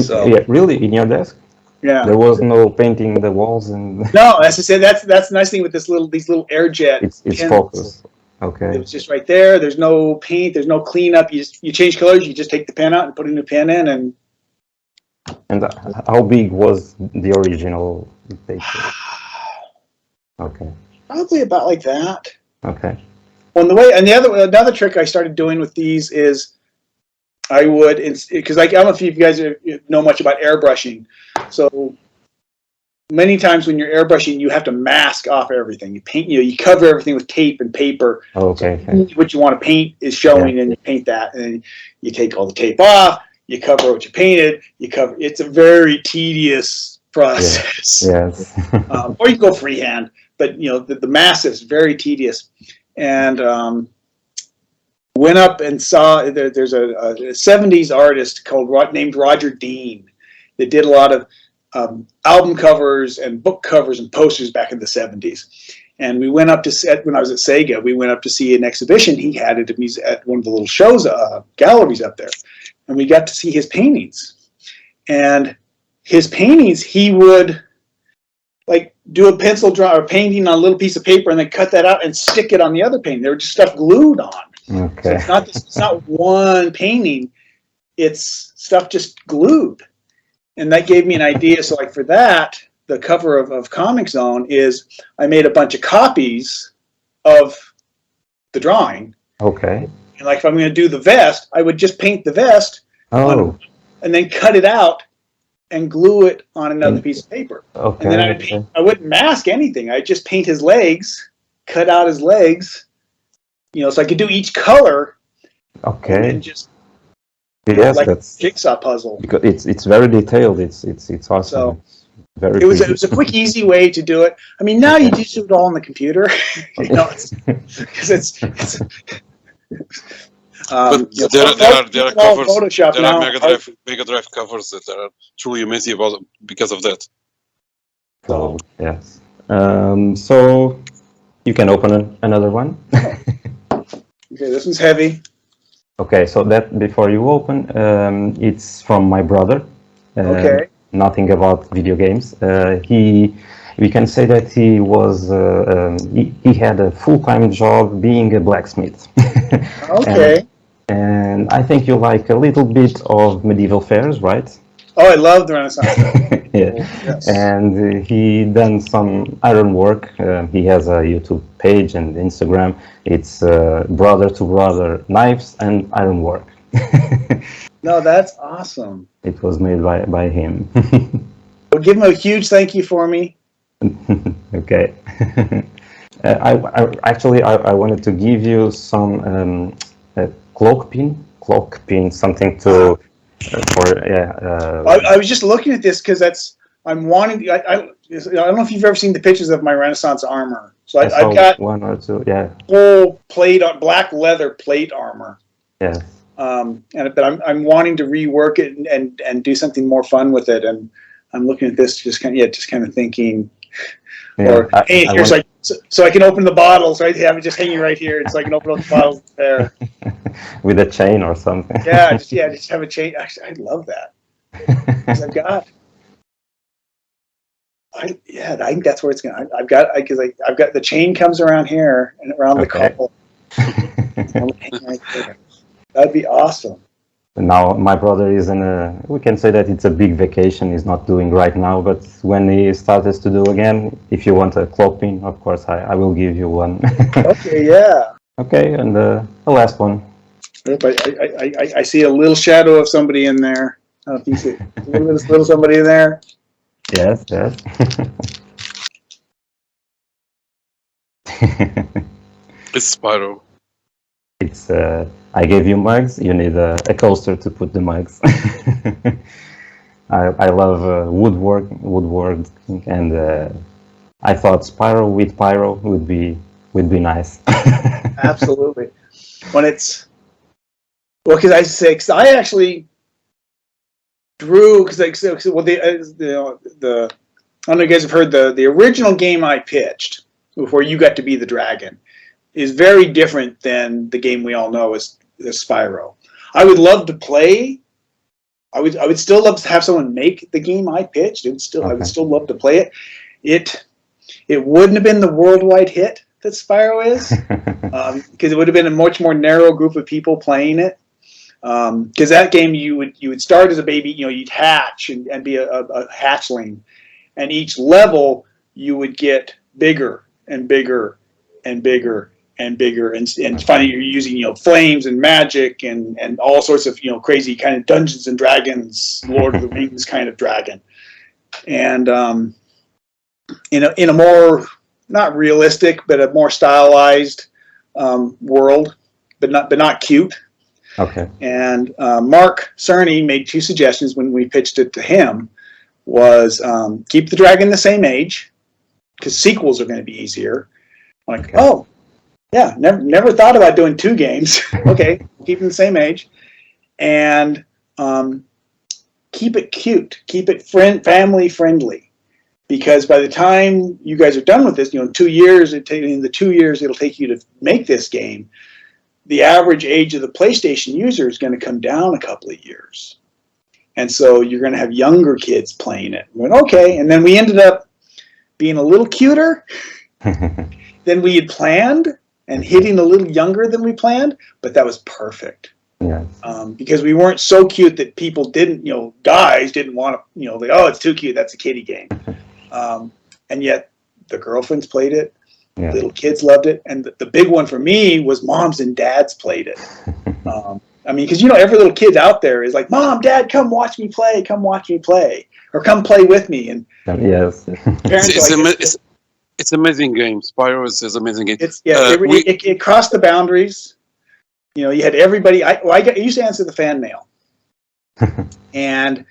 Speaker 3: So
Speaker 1: yeah, really, in your desk?
Speaker 3: Yeah.
Speaker 1: There was no painting the walls and.
Speaker 3: No, as I said, that's the nice thing with these little air jet.
Speaker 1: It's focused. Okay.
Speaker 3: It was just right there. There's no paint. There's no cleanup. You change colors. You just take the pen out and put a new pen in.
Speaker 1: And how big was the original paper? Okay.
Speaker 3: Probably about like that.
Speaker 1: Okay.
Speaker 3: Well, another trick I started doing with these is I would, because I don't know if you guys know much about airbrushing. So many times when you're airbrushing, you have to mask off everything. You paint, you cover everything with tape and paper.
Speaker 1: Okay.
Speaker 3: So what you want to paint is showing, and you paint that, and then you take all the tape off. You cover what you painted. It's a very tedious process.
Speaker 1: Yes.
Speaker 3: Or you go freehand, but the mask is very tedious. And went up and saw there's a 70s artist named Roger Dean that did a lot of album covers and book covers and posters back in the 70s. And we went up when I was at SEGA, we went up to see an exhibition he had at one of the little shows, galleries up there. And we got to see his paintings. And his paintings, he would like do a pencil draw or painting on a little piece of paper and then cut that out and stick it on the other painting. They were just stuff glued on.
Speaker 1: Okay.
Speaker 3: So it's not one painting, it's stuff just glued. And that gave me an idea. So like for that, the cover of Comic Zone is I made a bunch of copies of the drawing.
Speaker 1: Okay.
Speaker 3: And like if I'm going to do the vest, I would just paint the vest and then cut it out and glue it on another piece of paper.
Speaker 1: Okay.
Speaker 3: And then I wouldn't mask anything. I'd just paint his legs, cut out his legs, so I could do each color.
Speaker 1: Okay.
Speaker 3: And just
Speaker 1: like
Speaker 3: that's a jigsaw puzzle.
Speaker 1: Because it's very detailed. It's awesome.
Speaker 3: So
Speaker 1: very.
Speaker 3: It was a quick, easy way to do it. I mean, now you just do it all on the computer. Because it's
Speaker 4: but there are covers.
Speaker 3: Photoshop
Speaker 4: there
Speaker 3: now.
Speaker 4: are Mega Drive covers that are truly amazing because of that.
Speaker 1: So yes. So you can open another one.
Speaker 3: Okay, this one's heavy.
Speaker 1: Okay, so that before you open, it's from my brother.
Speaker 3: Okay.
Speaker 1: Nothing about video games. We can say that he was he had a full-time job being a blacksmith.
Speaker 3: Okay.
Speaker 1: And I think you like a little bit of medieval fairs, right?
Speaker 3: Oh, I love the Renaissance.
Speaker 1: Yeah.
Speaker 3: Yes.
Speaker 1: And he done some iron work. He has a YouTube page and Instagram. It's brother to brother knives and iron work.
Speaker 3: No, that's awesome.
Speaker 1: It was made by him.
Speaker 3: Well, give him a huge thank you for me.
Speaker 1: Okay. I wanted to give you some cloak pin, something to
Speaker 3: I was just looking at this because I'm wanting. I don't know if you've ever seen the pictures of my Renaissance armor. So I've got
Speaker 1: one or two, yeah.
Speaker 3: Full plate on black leather plate armor.
Speaker 1: Yeah.
Speaker 3: But I'm wanting to rework it and do something more fun with it. And I'm looking at this just kind of thinking.
Speaker 1: Yeah,
Speaker 3: so I can open the bottles, right? Have it just hanging right here, so I can open up the bottles there.
Speaker 1: With a chain or something.
Speaker 3: just have a chain. Actually, I love that. I think that's where it's going. I've got the chain comes around here and around the couple. Right there. That'd be awesome.
Speaker 1: Now my brother is we can say that it's a big vacation he's not doing right now, but when he starts to do again, if you want a cloak pin, of course I will give you one.
Speaker 3: Okay, yeah.
Speaker 1: Okay, and the last one.
Speaker 3: I see a little shadow of somebody in there. I don't know if you see a little somebody in there.
Speaker 1: Yes.
Speaker 4: It's Spyro.
Speaker 1: It's I gave you mugs. You need a coaster to put the mugs. I love woodwork, and I thought Spyro with Pyro would be nice.
Speaker 3: Absolutely. When it's Well, because I actually drew because I don't know if you guys have heard the original game I pitched before you got to be the dragon is very different than the game we all know as Spyro. I would love to play. I would still love to have someone make the game I pitched. I would still love to play it. It wouldn't have been the worldwide hit that Spyro is, because it would have been a much more narrow group of people playing it. Because that game you would start as a baby, you'd hatch and be a hatchling, and each level you would get bigger and bigger and bigger and bigger, and finally you're using flames and magic and all sorts of crazy kind of Dungeons and Dragons, Lord of the Rings kind of dragon, and in a more not realistic but a more stylized world, but not cute.
Speaker 1: Okay.
Speaker 3: And Mark Cerny made two suggestions when we pitched it to him. Was keep the dragon the same age, because sequels are going to be easier. I'm like, oh, yeah, never thought about doing two games. Okay, keep them the same age, and keep it cute, keep it family friendly, because by the time you guys are done with this, in 2 years, in the 2 years it'll take you to make this game, the average age of the PlayStation user is going to come down a couple of years. And so you're going to have younger kids playing it. We went, okay. And then we ended up being a little cuter than we had planned and hitting a little younger than we planned. But that was perfect.
Speaker 1: Yeah.
Speaker 3: Because we weren't so cute that people didn't, guys didn't want to, like, oh, it's too cute. That's a kiddie game. And yet the girlfriends played it. Yeah. Little kids loved it. And the big one for me was moms and dads played it. Because every little kid out there is like, Mom, Dad, come watch me play, or come play with me. And
Speaker 1: yes,
Speaker 4: it's amazing game. Spyro is amazing game.
Speaker 3: It crossed the boundaries. You had everybody. I used to answer the fan mail, and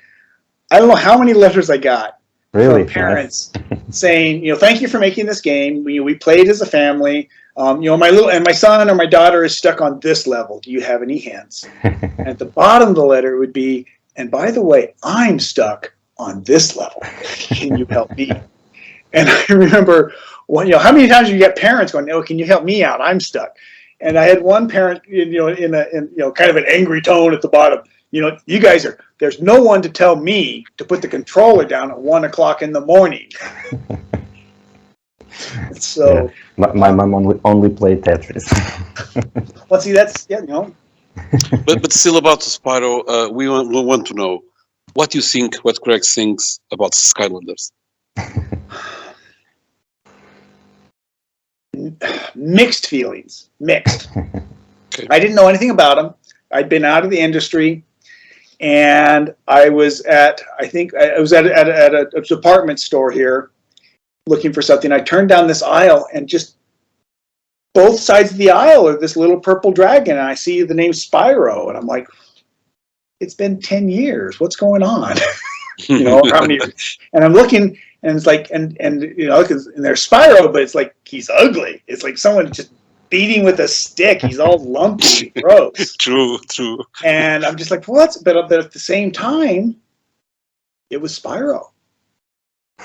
Speaker 3: I don't know how many letters I got from parents saying, thank you for making this game. We played as a family. My son or my daughter is stuck on this level. Do you have any hints? At the bottom of the letter would be, and by the way, I'm stuck on this level. Can you help me? And I remember, how many times you get parents going, "Oh, can you help me out? I'm stuck." And I had one parent, in kind of an angry tone at the bottom. You guys there's no one to tell me to put the controller down at 1 o'clock in the morning. So
Speaker 1: my mom only played Tetris.
Speaker 3: Well, see, that's
Speaker 4: But still about Spyro, we want to know what you think, what Craig thinks about Skylanders.
Speaker 3: Mixed feelings. Mixed.
Speaker 4: Okay.
Speaker 3: I didn't know anything about them. I'd been out of the industry, and I was at a department store here, looking for something. I turned down this aisle, and just both sides of the aisle are this little purple dragon, and I see the name Spyro, and I'm like, it's been 10 years. What's going on? How many? And I'm looking, and it's like, and there's Spyro, but it's like he's ugly. It's like someone just beating with a stick. He's all lumpy, gross.
Speaker 4: True.
Speaker 3: And I'm just like, what? But at the same time, it was Spyro.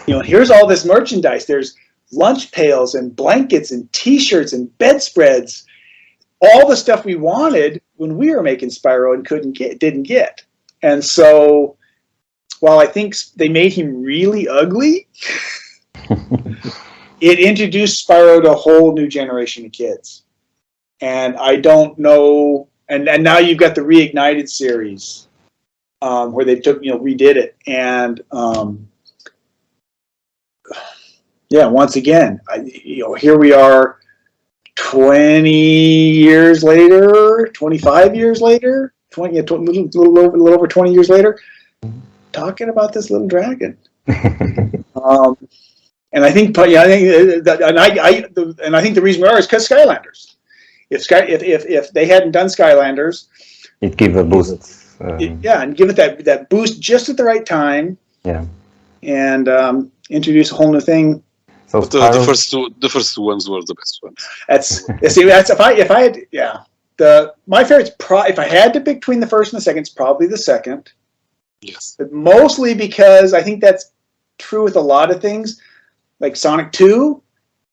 Speaker 3: Here's all this merchandise. There's lunch pails and blankets and T-shirts and bedspreads, all the stuff we wanted when we were making Spyro and didn't get. And so, while I think they made him really ugly, it introduced Spyro to a whole new generation of kids. And I don't know. And now you've got the Reignited series, where they redid it, and. Once again, here we are 20 years later, 25 years later, a little over 20 years later, talking about this little dragon. And I think, I think the reason we are is because Skylanders. If they hadn't done Skylanders,
Speaker 1: it gave a boost.
Speaker 3: And give it that boost just at the right time.
Speaker 1: Yeah.
Speaker 3: And introduce a whole new thing.
Speaker 4: So the first two ones were the best ones.
Speaker 3: That's if I had my favorite's if I had to pick between the first and the second, it's probably the second.
Speaker 4: Yes.
Speaker 3: But mostly because I think that's true with a lot of things. Like Sonic 2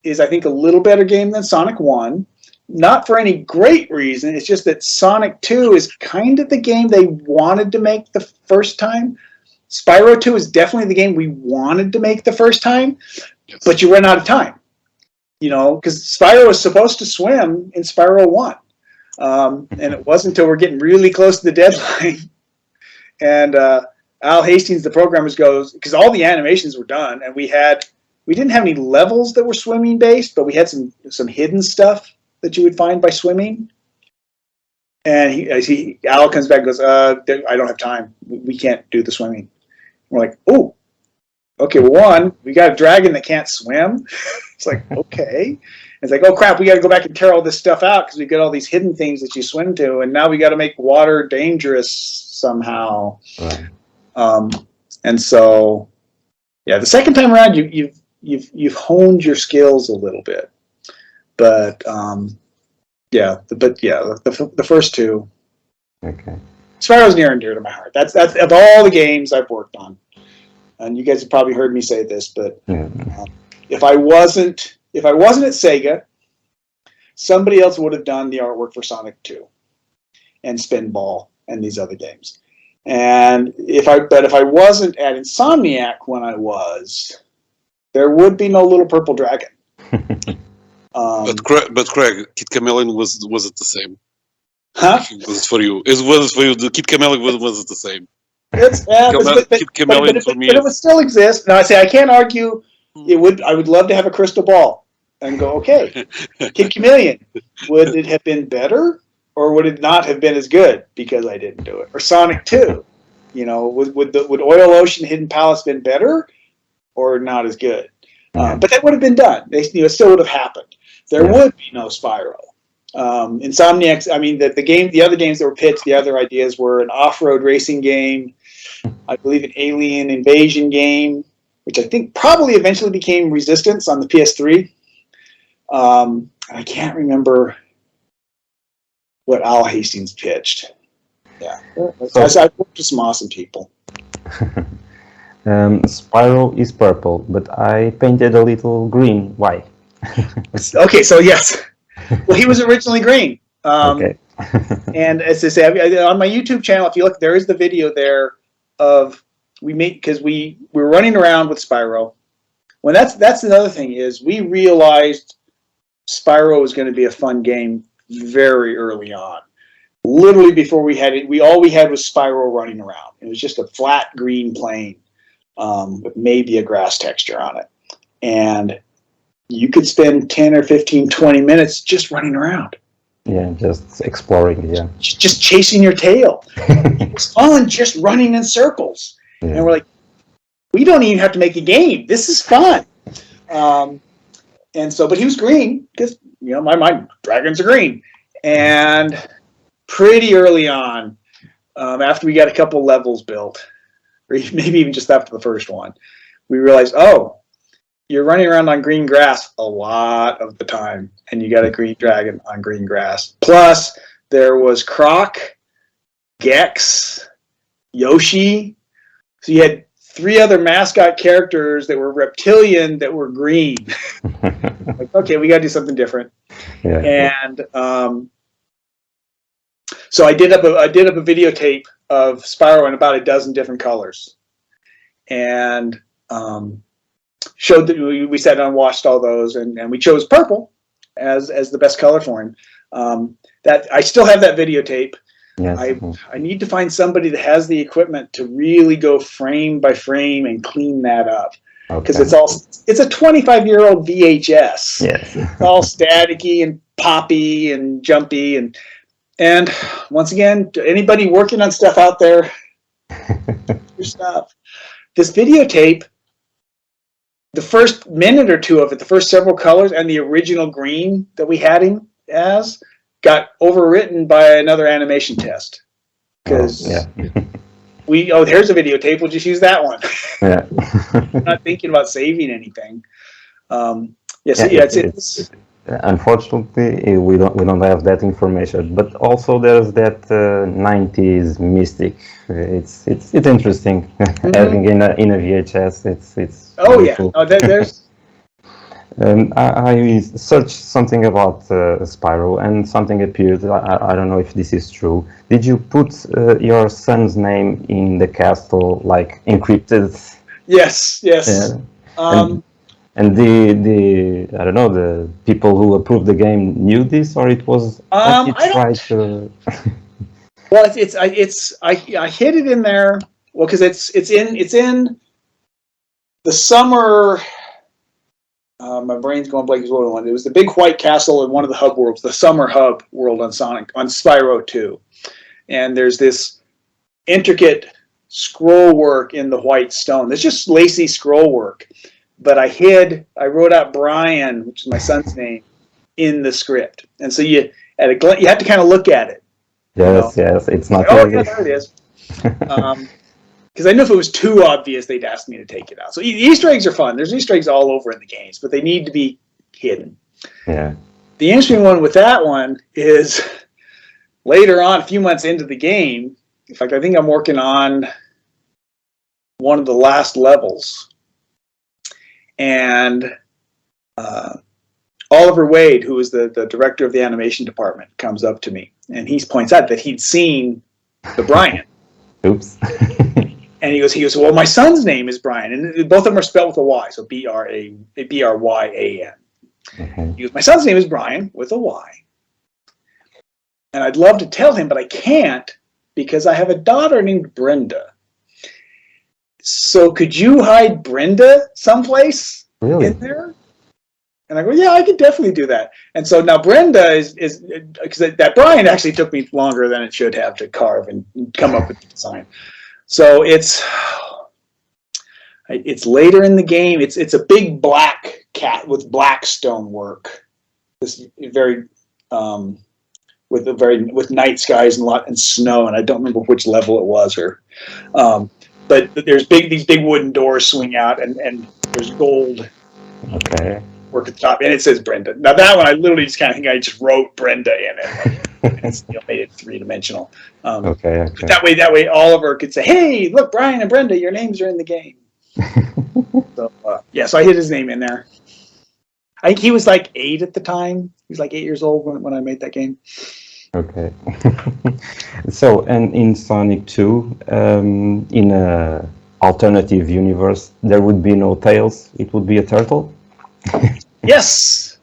Speaker 3: is, I think, a little better game than Sonic 1. Not for any great reason. It's just that Sonic 2 is kind of the game they wanted to make the first time. Spyro 2 is definitely the game we wanted to make the first time,
Speaker 4: Yes.
Speaker 3: but you run out of time. You know, because Spyro was supposed to swim in Spyro 1. And it wasn't until we're getting really close to the deadline. And Al Hastings, the programmer, goes, because all the animations were done, and we didn't have any levels that were swimming based, but we had some hidden stuff that you would find by swimming. And Al comes back and goes, I don't have time. We can't do the swimming. We're like, oh, okay, well, one, we got a dragon that can't swim. It's like, okay. It's like, oh, crap, we got to go back and tear all this stuff out because we got all these hidden things that you swim to, and now we got to make water dangerous somehow.
Speaker 1: Right.
Speaker 3: And so, yeah, the second time around, you've honed your skills a little bit. But the first two.
Speaker 1: Okay.
Speaker 3: Spyro's near and dear to my heart. That's of all the games I've worked on, and you guys have probably heard me say this, but if I wasn't at SEGA, somebody else would have done the artwork for Sonic 2 and Spinball and these other games. And if I wasn't at Insomniac when I was, there would be no Little Purple Dragon.
Speaker 4: But Craig, Kid Chameleon was it the same?
Speaker 3: Huh?
Speaker 4: Was it for you? Was it for you? The Kid Chameleon was it the same?
Speaker 3: Kid
Speaker 4: Chameleon for me.
Speaker 3: But it would still exist. Now I say I can't argue. I would love to have a crystal ball and go, okay, Kid Chameleon, would it have been better or would it not have been as good because I didn't do it? Or Sonic 2, you know, would Oil Ocean Hidden Palace been better or not as good? But that would have been done. It still would have happened. There would be no Spyro. Insomniac, I mean, the other games that were pitched, the other ideas were an off-road racing game, I believe an alien invasion game, which I think probably eventually became Resistance on the PS3. I can't remember what Al Hastings pitched. Yeah, I've worked with some awesome people.
Speaker 1: Spyro is purple, but I painted a little green. Why?
Speaker 3: Okay, so yes. Well, he was originally green.
Speaker 1: Okay.
Speaker 3: And as I say, on my YouTube channel, if you look, there is the video there of because we were running around with Spyro. When that's another thing is we realized Spyro was going to be a fun game very early on. Literally before we had it, all we had was Spyro running around. It was just a flat green plane with maybe a grass texture on it, and you could spend 10 or 15, 20 minutes just running around.
Speaker 1: Yeah, just exploring, yeah.
Speaker 3: Just chasing your tail. It was fun just running in circles. Yeah. And we're like, we don't even have to make a game. This is fun. And so, but he was green because, you know, my dragons are green. And pretty early on, after we got a couple levels built, or maybe even just after the first one, we realized, oh, you're running around on green grass a lot of the time, and you got a green dragon on green grass. Plus, there was Croc, Gex, Yoshi. So you had 3 other mascot characters that were reptilian that were green. Like, okay, we got to do something different. Yeah. And so I did up a videotape of Spyro in about a dozen different colors, and showed that we sat down and watched all those, and we chose purple as the best color for him. That I still have that videotape. Yes. I need to find somebody that has the equipment to really go frame by frame and clean that up, because it's a 25-year-old VHS. Yes. It's all staticky and poppy and jumpy, and once again, to anybody working on stuff out there, your stuff. This videotape, the first minute or two of it, the first several colors and the original green that we had him as, got overwritten by another animation test. Because here's a videotape, we'll just use that one. Yeah. Not thinking about saving anything. It's
Speaker 1: Unfortunately, we don't have that information. But also there's that 90s mystic. It's interesting having in a VHS. It's
Speaker 3: Oh
Speaker 1: really
Speaker 3: yeah.
Speaker 1: cool.
Speaker 3: Oh, there's.
Speaker 1: I searched something about Spyro and something appeared. I don't know if this is true. Did you put your son's name in the castle, like encrypted?
Speaker 3: Yes. Yes.
Speaker 1: Yeah.
Speaker 3: Um,
Speaker 1: And the I don't know, the people who approved the game knew this, or it was like you
Speaker 3: I
Speaker 1: tried
Speaker 3: don't.
Speaker 1: to.
Speaker 3: Well, I hid it in there. Well, because it's in the summer. My brain's going blank as well. It was the big white castle in one of the hub worlds, the summer hub world on Spyro 2. And there's this intricate scroll work in the white stone. It's just lacy scroll work. But I wrote out Brian, which is my son's name, in the script. And so you have to kind of look at it.
Speaker 1: Yes, yes, it's not
Speaker 3: Oh,
Speaker 1: easy.
Speaker 3: yeah, there it is. Because I knew if it was too obvious, they'd ask me to take it out. So Easter eggs are fun. There's Easter eggs all over in the games, but they need to be hidden.
Speaker 1: Yeah.
Speaker 3: The interesting one with that one is later on, a few months into the game, in fact, I think I'm working on one of the last levels. And Oliver Wade, who is the director of the animation department, comes up to me. And he points out that he'd seen the Brian.
Speaker 1: Oops.
Speaker 3: And he goes, well, my son's name is Brian. And both of them are spelled with a Y, so B-R-Y-A-N.
Speaker 1: Okay.
Speaker 3: He goes, my son's name is Brian with a Y. And I'd love to tell him, but I can't because I have a daughter named Brenda. So could you hide Brenda someplace in there? And I go, yeah, I could definitely do that. And so now Brenda is because that Brian actually took me longer than it should have to carve and come up with the design. So it's later in the game. It's a big black cat with black stonework. This very with night skies and snow, and I don't remember which level it was but there's these big wooden doors swing out, and there's gold.
Speaker 1: Okay.
Speaker 3: Work at the top, and it says Brenda. Now that one, I literally just kind of think I just wrote Brenda in it. It's, made it 3-dimensional.
Speaker 1: Okay.
Speaker 3: But that way, Oliver could say, "Hey, look, Brian and Brenda, your names are in the game." So so I hid his name in there. I think he was like 8 at the time. He was like 8 years old when I made that game.
Speaker 1: Okay. So, and in Sonic 2, in a alternative universe, there would be no Tails. It would be a turtle.
Speaker 3: Yes.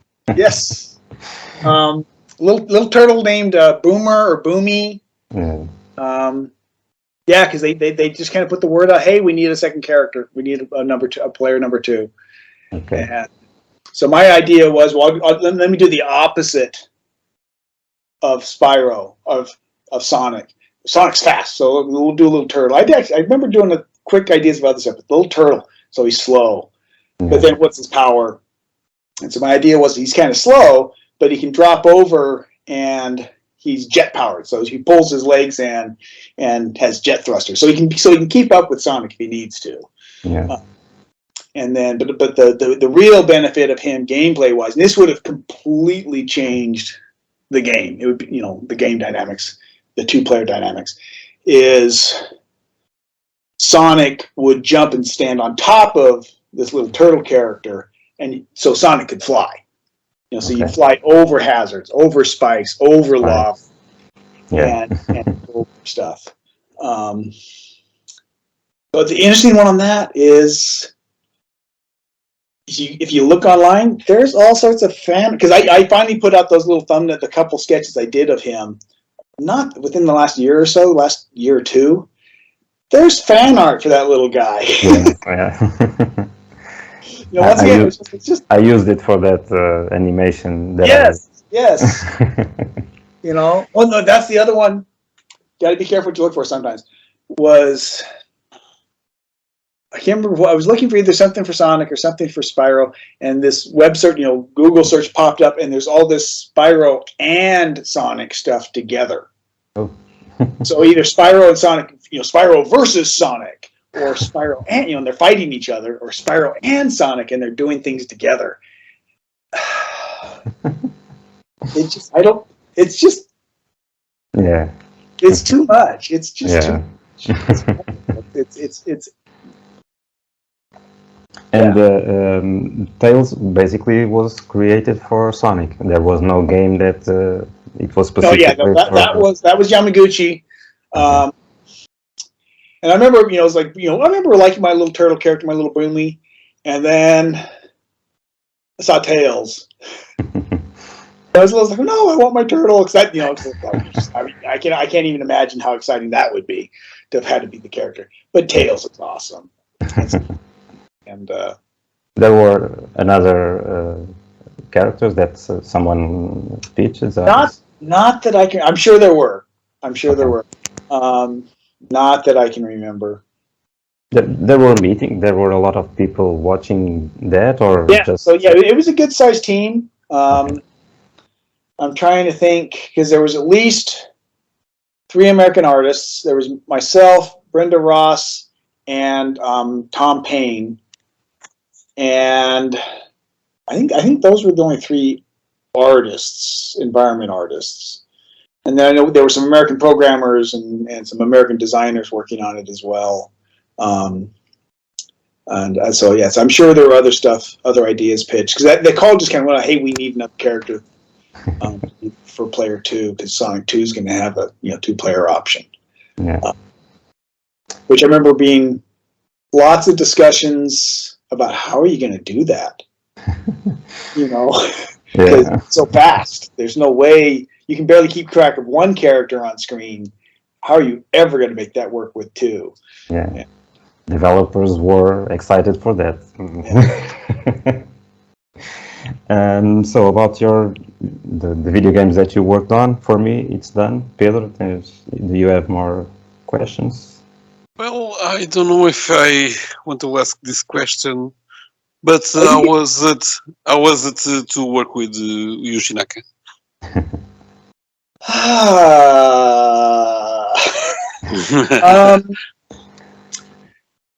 Speaker 3: Little turtle named Boomer or Boomy.
Speaker 1: Yeah.
Speaker 3: Because they just kind of put the word out. Hey, we need a second character. We need a player number 2.
Speaker 1: Okay.
Speaker 3: And so my idea was, well, let me do the opposite of Spyro of Sonic. Sonic's fast, so we'll do a little turtle. I remember doing a quick ideas about this episode. Little turtle, so he's slow. Yeah. But then what's his power? And so my idea was he's kind of slow, but he can drop over and he's jet powered. So he pulls his legs and has jet thrusters. So he can keep up with Sonic if he needs to.
Speaker 1: Yeah.
Speaker 3: And then, but the real benefit of him gameplay wise, and this would have completely changed the game. It would be, the game dynamics, the 2-player dynamics, is Sonic would jump and stand on top of this little turtle character, and so Sonic could fly. So you fly over hazards, over spikes, over lava, and over stuff. But the interesting one on that is, if you look online, there's all sorts of fan, because I finally put out those little thumbnail, the couple sketches I did of him, not within the last year or so, last year or two. There's fan art for that little guy.
Speaker 1: Yeah.
Speaker 3: Once again, it's just.
Speaker 1: I used it for that animation.
Speaker 3: Yes. Well, no, that's the other one. Got to be careful what you look for sometimes. I can't remember what I was looking for, either something for Sonic or something for Spyro, and this web search, Google search popped up, and there's all this Spyro and Sonic stuff together. Oh. So either Spyro and Sonic, Spyro versus Sonic, or Spyro and, they're fighting each other, or Spyro and Sonic, and they're doing things together. It's just I don't. It's just
Speaker 1: Yeah.
Speaker 3: it's too much. It's just
Speaker 1: Yeah.
Speaker 3: it's
Speaker 1: And Tails basically was created for Sonic. There was no game that it was
Speaker 3: no, yeah,
Speaker 1: specifically
Speaker 3: that was Yamaguchi. And I remember, it was like, I remember liking my little turtle character, my little Brimley, and then I saw Tails. I was like, no, I want my turtle. I can't even imagine how exciting that would be to have had to be the character. But Tails is awesome. And
Speaker 1: there were another characters that someone pitches.
Speaker 3: Not that I can. I'm sure there were. Not that I can remember.
Speaker 1: There were meetings. There were a lot of people watching that, or just.
Speaker 3: So it was a good sized team. I'm trying to think because there was at least 3 American artists. There was myself, Brenda Ross, and Tom Payne, and I think those were the only 3 artists, environment artists. And then I know there were some American programmers and some American designers working on it as well. So yes, I'm sure there were other ideas pitched because they called just kind of went, hey, we need another character for player 2 because Sonic 2 is going to have a 2-player option.
Speaker 1: Yeah.
Speaker 3: Which I remember being lots of discussions about how are you going to do that? Because it's so fast. There's no way you can barely keep track of 1 character on screen. How are you ever going to make that work with 2?
Speaker 1: Yeah. Developers were excited for that. And so about the video games that you worked on, for me, it's done. Pedro, do you have more questions?
Speaker 4: Well, I don't know if I want to ask this question, but I was to work with Yuji Naka.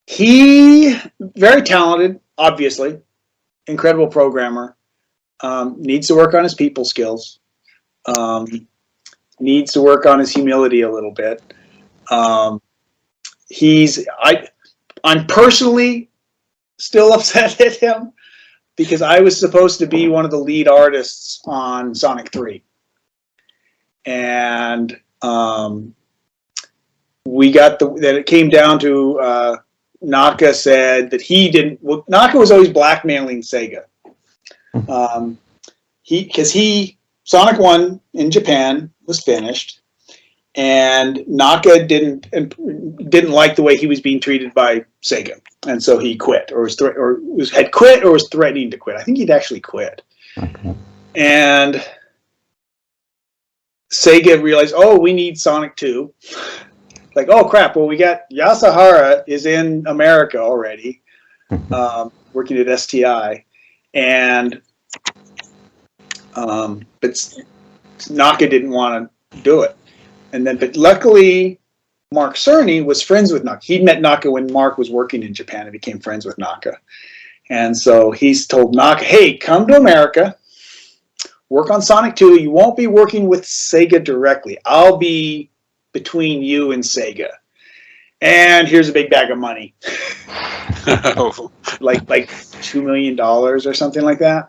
Speaker 3: He very talented, obviously, incredible programmer. Needs to work on his people skills. Needs to work on his humility a little bit. I'm personally still upset at him because I was supposed to be one of the lead artists on Sonic 3. And it came down to Naka said that he didn't. Well, Naka was always blackmailing Sega. Sonic 1 in Japan was finished, and Naka didn't like the way he was being treated by Sega, and so he quit, had quit, or was threatening to quit. I think he'd actually quit.
Speaker 1: Okay.
Speaker 3: And Sega realized, oh, we need Sonic 2. Like, oh crap! Well, we got Yasuhara is in America already, working at STI, but Naka didn't want to do it. But luckily, Mark Cerny was friends with Naka. He'd met Naka when Mark was working in Japan and became friends with Naka. And so he's told Naka, hey, come to America, work on Sonic 2. You won't be working with Sega directly. I'll be between you and Sega. And here's a big bag of money. like $2 million or something like that.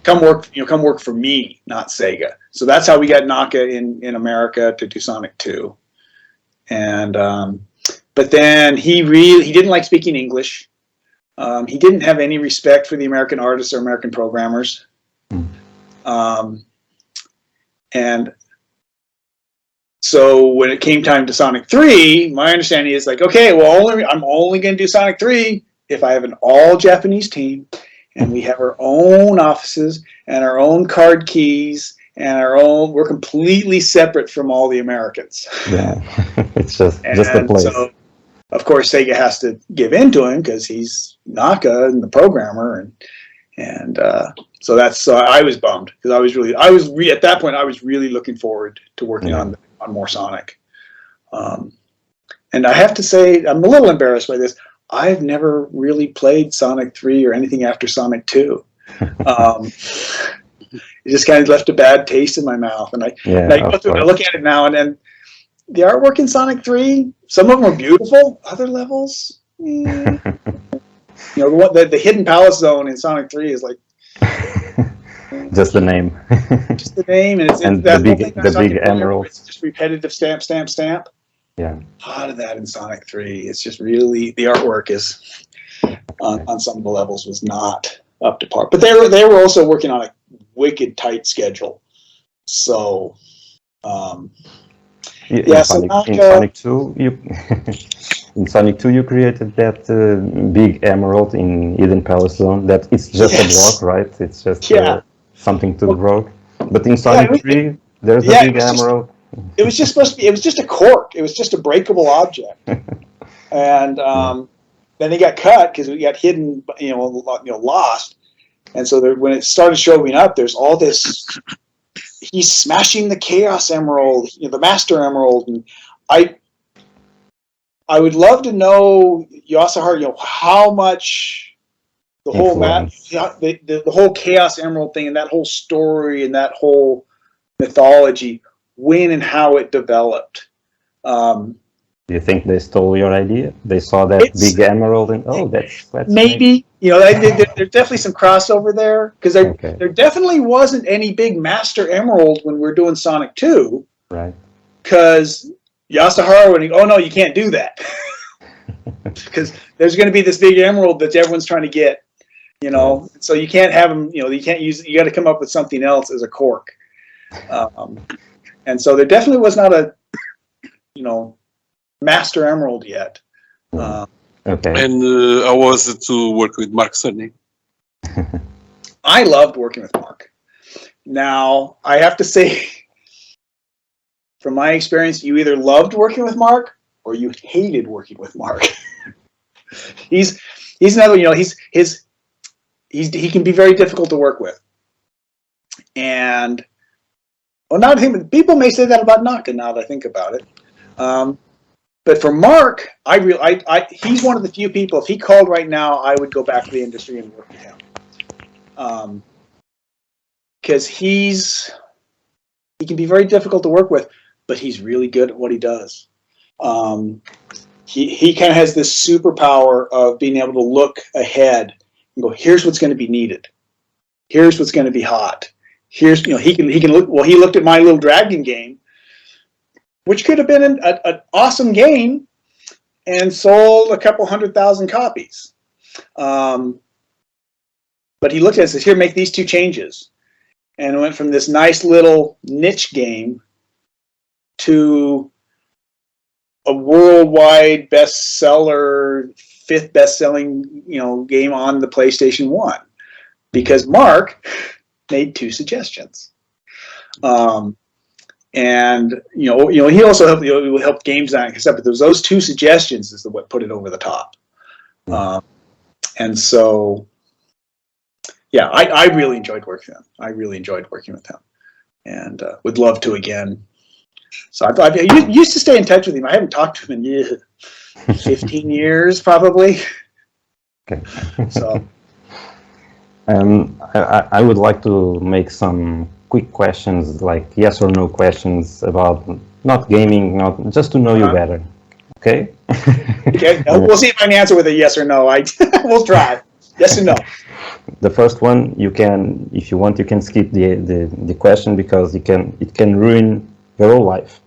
Speaker 3: Come work for me, not Sega. So that's how we got Naka in America to do Sonic 2. And but then he didn't like speaking English. He didn't have any respect for the American artists or American programmers. And so when it came time to Sonic 3, my understanding is like, okay, well, I'm only going to do Sonic 3 if I have an all-Japanese team, and we have our own offices and our own card keys and we're completely separate from all the Americans.
Speaker 1: Yeah, it's just a place.
Speaker 3: So, of course, Sega has to give in to him because he's Naka and the programmer, so I was bummed because at that point I was really looking forward to working on more Sonic. And I have to say, I'm a little embarrassed by this. I've never really played Sonic 3 or anything after Sonic 2. It just kind of left a bad taste in my mouth. And I look at it now, and then the artwork in Sonic 3, some of them are beautiful. Other levels, you know, the hidden palace zone in Sonic 3 is like
Speaker 1: just the name.
Speaker 3: Just the name, and
Speaker 1: the big emerald.
Speaker 3: It's just repetitive stamp, stamp, stamp.
Speaker 1: Yeah.
Speaker 3: A lot of that in Sonic 3. It's just really, the artwork is on some of the levels was not up to par. But they were also working on a wicked tight schedule. So
Speaker 1: in Sonic 2 in Sonic 2 you created that big emerald in Hidden Palace Zone. That it's just a block, right? It's just something to broke. But in Sonic 3 there's a big emerald.
Speaker 3: It was just supposed to be. It was just a cork. It was just a breakable object, and then he got cut because we got hidden, lost. And so when it started showing up, there's all this. He's smashing the Chaos Emerald, the Master Emerald, and I would love to know, Yasuharu, how much the whole the whole Chaos Emerald thing and that whole story and that whole mythology, when and how it developed.
Speaker 1: Do you think they stole your idea? They saw that big emerald and that's
Speaker 3: maybe there's definitely some crossover there, because there definitely wasn't any big Master Emerald when we're doing Sonic 2,
Speaker 1: right?
Speaker 3: Because Yasuharu and no, you can't do that, because there's going to be this big emerald that everyone's trying to get, so you can't have them, you can't use, you got to come up with something else as a cork. And so there definitely was not a, Master Emerald yet.
Speaker 1: Okay.
Speaker 4: And how was it to work with Mark Cerny?
Speaker 3: I loved working with Mark. Now, I have to say, from my experience, you either loved working with Mark or you hated working with Mark. He's another, he can be very difficult to work with. And now people may say that about Naka now that I think about it. But for Mark, he's one of the few people, if he called right now, I would go back to the industry and work with him. Because he can be very difficult to work with, but he's really good at what he does. He kind of has this superpower of being able to look ahead and go, here's what's going to be needed. Here's what's going to be hot. He can look. Well, he looked at my little dragon game, which could have been an awesome game, and sold a couple 100,000 copies. But he looked at it and says, "Here, make these two changes," and it went from this nice little niche game to a worldwide bestseller, 5th best-selling, game on the PlayStation 1, because Mark made 2 suggestions. And he also helped game design, but there was those 2 suggestions is what put it over the top. And so, yeah, I really enjoyed working with him. I really enjoyed working with him, and would love to again. So I used to stay in touch with him. I haven't talked to him in 15 years, probably.
Speaker 1: Okay.
Speaker 3: So.
Speaker 1: I would like to make some quick questions, like yes or no questions about not gaming, just to know you better. Okay?
Speaker 3: Okay. We'll see if I can answer with a yes or no. We'll try. Yes or no.
Speaker 1: The first one, you can, if you want, you can skip the question because it can ruin your whole life.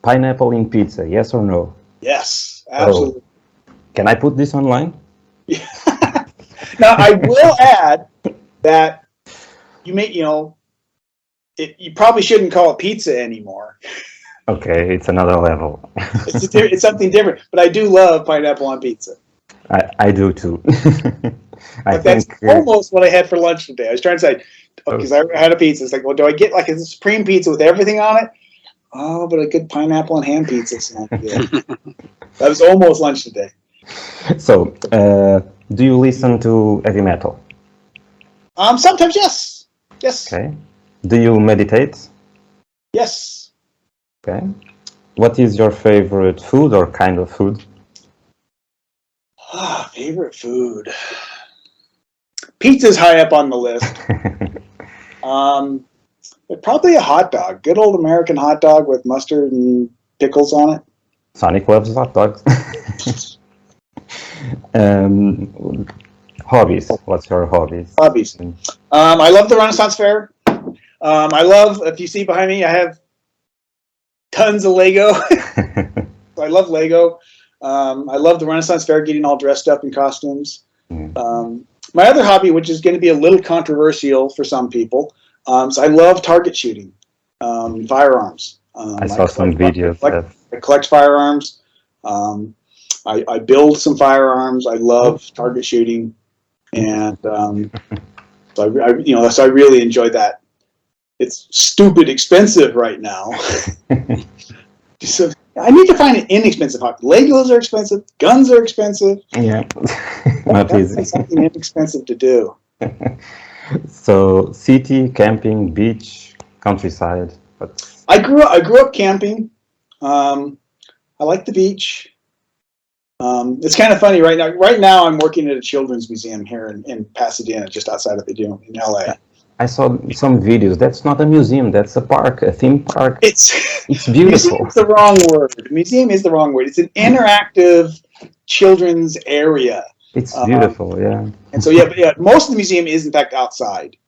Speaker 1: Pineapple in pizza, yes or no?
Speaker 3: Yes, absolutely.
Speaker 1: Can I put this online?
Speaker 3: Yeah. Now, I will add that you probably shouldn't call it pizza anymore.
Speaker 1: Okay, it's another level.
Speaker 3: It's something different, but I do love pineapple on pizza.
Speaker 1: I do too.
Speaker 3: That's almost what I had for lunch today. I was trying to say, because I had a pizza. It's like, well, do I get like a supreme pizza with everything on it? Oh, but a good pineapple and ham pizza sounds good. That was almost lunch today.
Speaker 1: So, do you listen to heavy metal?
Speaker 3: Sometimes, yes. Yes.
Speaker 1: Okay. Do you meditate?
Speaker 3: Yes.
Speaker 1: Okay. What is your favorite food or kind of food?
Speaker 3: Favorite food. Pizza's high up on the list. But probably a hot dog. Good old American hot dog with mustard and pickles on it.
Speaker 1: Sonic loves hot dogs. Hobbies. What's your hobbies?
Speaker 3: Hobbies. I love the Renaissance Fair. I love, if you see behind me, I have tons of Lego. I love Lego. I love the Renaissance Fair, getting all dressed up in costumes. My other hobby, which is going to be a little controversial for some people, is I love target shooting, firearms.
Speaker 1: I saw some videos.
Speaker 3: I collect firearms. I build some firearms. I love target shooting, and so I really enjoy that. It's stupid expensive right now. So I need to find an inexpensive hobby. Legos are expensive. Guns are expensive.
Speaker 1: Yeah, not easy.
Speaker 3: Something inexpensive to do.
Speaker 1: So, city, camping, beach, countryside. But
Speaker 3: I grew up camping. I like the beach. It's kind of funny right now. Right now, I'm working at a children's museum here in Pasadena, just outside of in LA.
Speaker 1: I saw some videos. That's not a museum. That's a park, a theme park.
Speaker 3: It's
Speaker 1: beautiful.
Speaker 3: Museum is the wrong word. Museum is the wrong word. It's an interactive children's area.
Speaker 1: It's beautiful, yeah.
Speaker 3: And so most of the museum is in fact outside.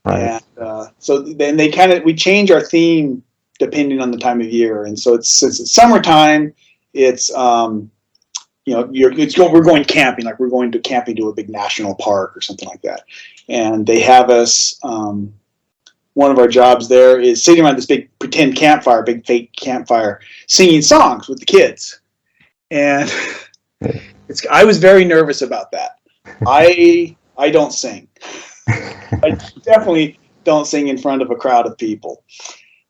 Speaker 3: Right. And so then we change our theme depending on the time of year. And so since it's summertime, it's we're going camping, like we're going to camping to a big national park or something like that. And they have us, one of our jobs there is sitting around this big pretend campfire, big fake campfire, singing songs with the kids. And I was very nervous about that. I don't sing. I definitely don't sing in front of a crowd of people.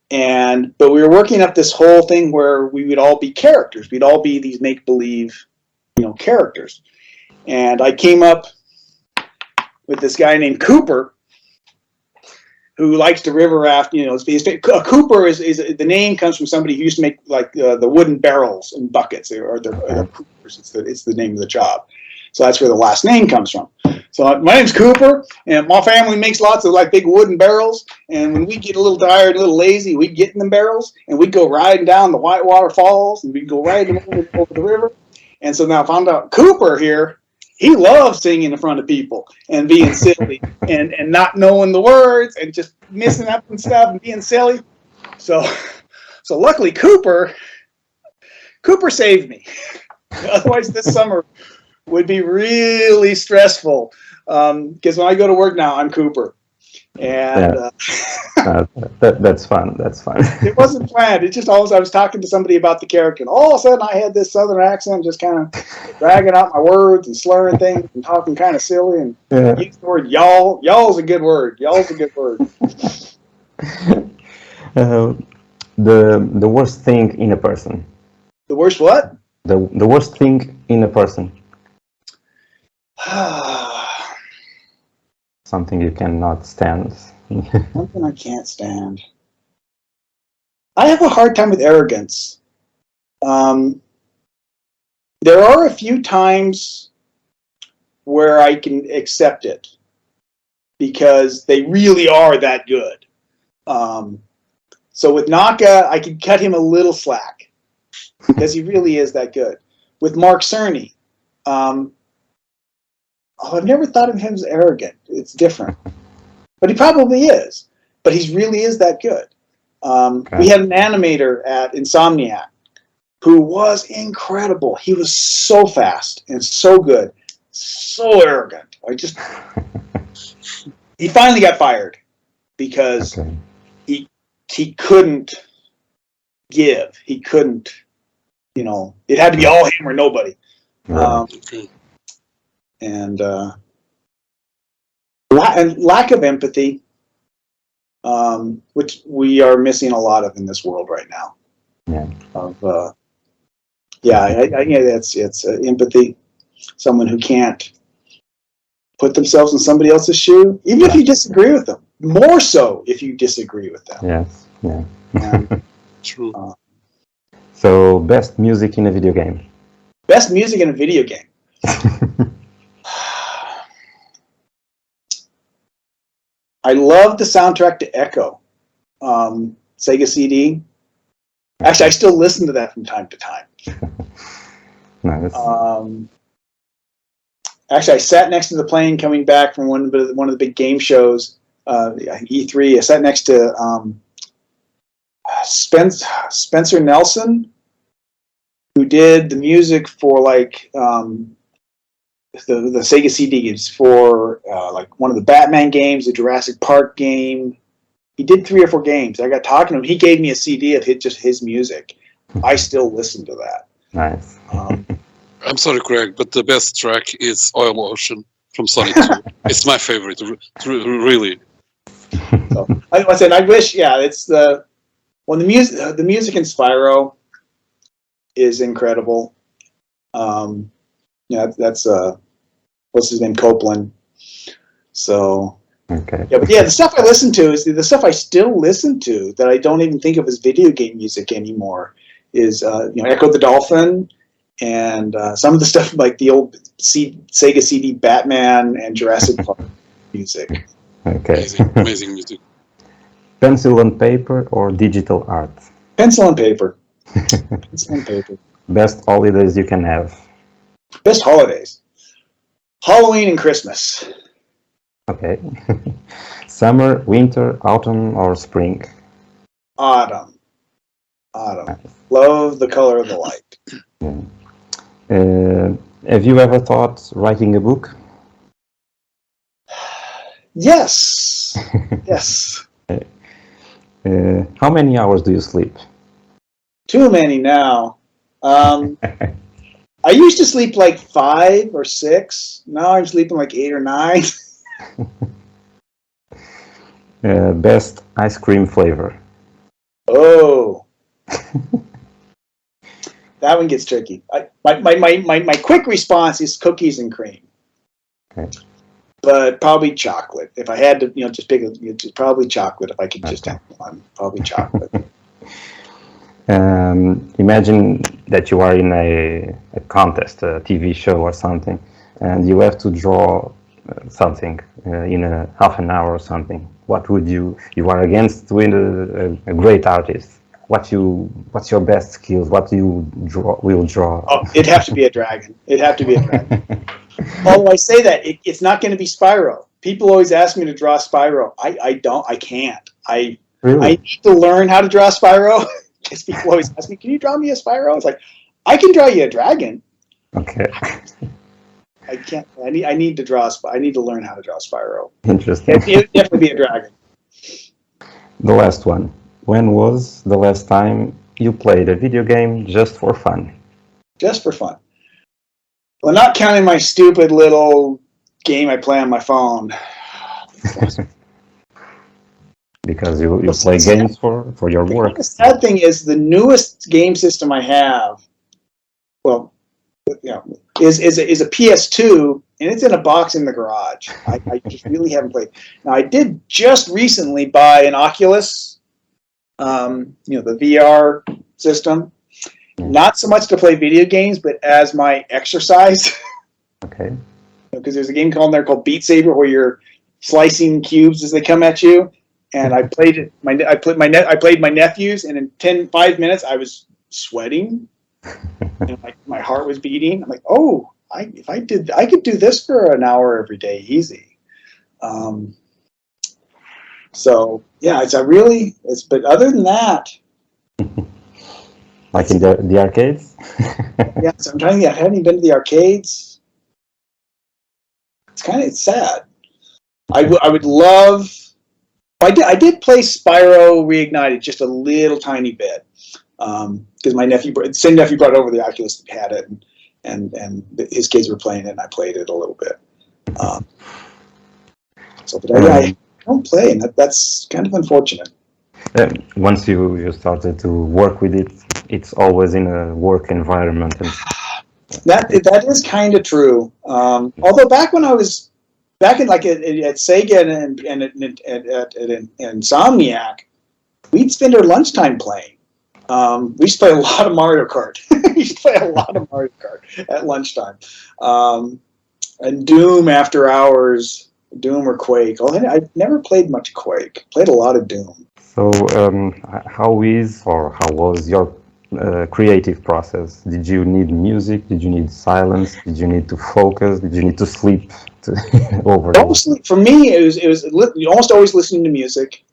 Speaker 3: But we were working up this whole thing where we would all be characters. We'd all be these make-believe, characters. And I came up with this guy named Cooper, who likes to river raft. Cooper is the name comes from somebody who used to make like the wooden barrels and buckets, or the Coopers. It's the name of the job. So that's where the last name comes from. So my name's Cooper, and my family makes lots of like big wooden barrels. And when we get a little tired, a little lazy, we'd get in the barrels and we'd go riding down the Whitewater Falls, and we'd go riding over the river. And so now I found out Cooper here, he loves singing in front of people and being silly and not knowing the words and just messing up and stuff and being silly. So luckily Cooper saved me. Otherwise this summer would be really stressful. Because when I go to work now, I'm Cooper. And
Speaker 1: that's fun. That's fun.
Speaker 3: It wasn't planned. It just always, I was talking to somebody about the character, and all of a sudden I had this southern accent, just kind of dragging out my words and slurring things and talking kind of silly, and used the word y'all. Y'all's a good word. Y'all's a good word.
Speaker 1: The worst thing in a person.
Speaker 3: The worst what?
Speaker 1: The worst thing in a person. Something you cannot stand.
Speaker 3: Something I can't stand. I have a hard time with arrogance. There are a few times where I can accept it because they really are that good. So with Naka, I can cut him a little slack because he really is that good. With Mark Cerny, I've never thought of him as arrogant. It's different. But he probably is. But he really is that good. We had an animator at Insomniac who was incredible. He was so fast and so good, so arrogant. He finally got fired because he couldn't give. He couldn't, it had to be all him or nobody. And lack of empathy, which we are missing a lot of in this world right now. It's empathy. Someone who can't put themselves in somebody else's shoe, even if you disagree with them. More so if you disagree with them.
Speaker 1: Yes. Yeah.
Speaker 4: True.
Speaker 1: So, best music in a video game.
Speaker 3: Best music in a video game. I love the soundtrack to Echo, Sega CD. Actually, I still listen to that from time to time.
Speaker 1: Nice.
Speaker 3: Actually, I sat next to the plane coming back from one of the big game shows, E3. I sat next to Spencer Nelson, who did the music for like the Sega CDs for like one of the Batman games, the Jurassic Park game. He did 3 or 4 games. I got talking to him. He gave me a CD of just his music. I still listen to that.
Speaker 1: Nice.
Speaker 4: I'm sorry, Craig, but the best track is Oil Ocean from Sonic 2. It's my favorite, really.
Speaker 3: So, I said, I wish, it's the music in Spyro is incredible. That's what's his name, Copeland. So
Speaker 1: Okay.
Speaker 3: but the stuff I listen to is the stuff I still listen to that I don't even think of as video game music anymore. Is Echo the Dolphin, and some of the stuff like the old Sega CD Batman and Jurassic Park music.
Speaker 1: Okay.
Speaker 4: Amazing music.
Speaker 1: Pencil and paper or digital art?
Speaker 3: Pencil and paper. Pencil and paper.
Speaker 1: Best holidays you can have?
Speaker 3: Best holidays. Halloween and Christmas.
Speaker 1: Okay. Summer, winter, autumn, or spring?
Speaker 3: Autumn. Love the color of the light.
Speaker 1: Yeah. Have you ever thought writing a book?
Speaker 3: Yes. Yes.
Speaker 1: How many hours do you sleep?
Speaker 3: Too many now. I used to sleep like 5 or 6. Now I'm sleeping like 8 or 9.
Speaker 1: Best ice cream flavor?
Speaker 3: Oh. That one gets tricky. My quick response is cookies and cream.
Speaker 1: Okay.
Speaker 3: But probably chocolate. If I had to, just pick probably chocolate. If I could just have one, probably chocolate.
Speaker 1: Imagine that you are in a contest, a TV show or something, and you have to draw something in a half an hour or something. What would you are against win a great artist? What's your best skills? What will draw?
Speaker 3: Oh, it'd have to be a dragon. It'd have to be a dragon. Although I say that it's not going to be Spyro. People always ask me to draw Spyro. I can't.
Speaker 1: Really?
Speaker 3: I need to learn how to draw Spyro. Because people always ask me, can you draw me a Spyro? It's like, I can draw you a dragon.
Speaker 1: Okay.
Speaker 3: I can't. I need to draw. I need to learn how to draw Spyro.
Speaker 1: Interesting.
Speaker 3: It'd definitely be a dragon.
Speaker 1: The last one. When was the last time you played a video game just for fun?
Speaker 3: Just for fun. Well, not counting my stupid little game I play on my phone.
Speaker 1: Because you play games for your work.
Speaker 3: The sad thing is the newest game system I have, is a PS2, and it's in a box in the garage. I just really haven't played. Now, I did just recently buy an Oculus, the VR system. Not so much to play video games, but as my exercise.
Speaker 1: Okay.
Speaker 3: Because there's a game there called Beat Saber where you're slicing cubes as they come at you. And I played it. I played my nephews, and in 5 minutes I was sweating, and my heart was beating. I'm like, oh, I could do this for an hour every day, easy. So yeah, but other than that,
Speaker 1: like in the arcades.
Speaker 3: yeah. So I'm trying to. I haven't even been to the arcades. It's sad. I would love. I did play Spyro Reignited just a little tiny bit because the same nephew brought over the Oculus that had it, and his kids were playing it, and I played it a little bit. But I don't play, and that's kind of unfortunate.
Speaker 1: Once you started to work with it, it's always in a work environment. And
Speaker 3: that is kind of true. Although back when I was at SEGA and at Insomniac, we'd spend our lunchtime playing. We used to play a lot of Mario Kart. At lunchtime. And Doom after hours. Doom or Quake. Oh, I never played much Quake. Played a lot of Doom.
Speaker 1: So, how is or how was your creative process? Did you need music? Did you need silence? Did you need to focus? Did you need to sleep over it?
Speaker 3: Mostly, for me, it was almost always listening to music,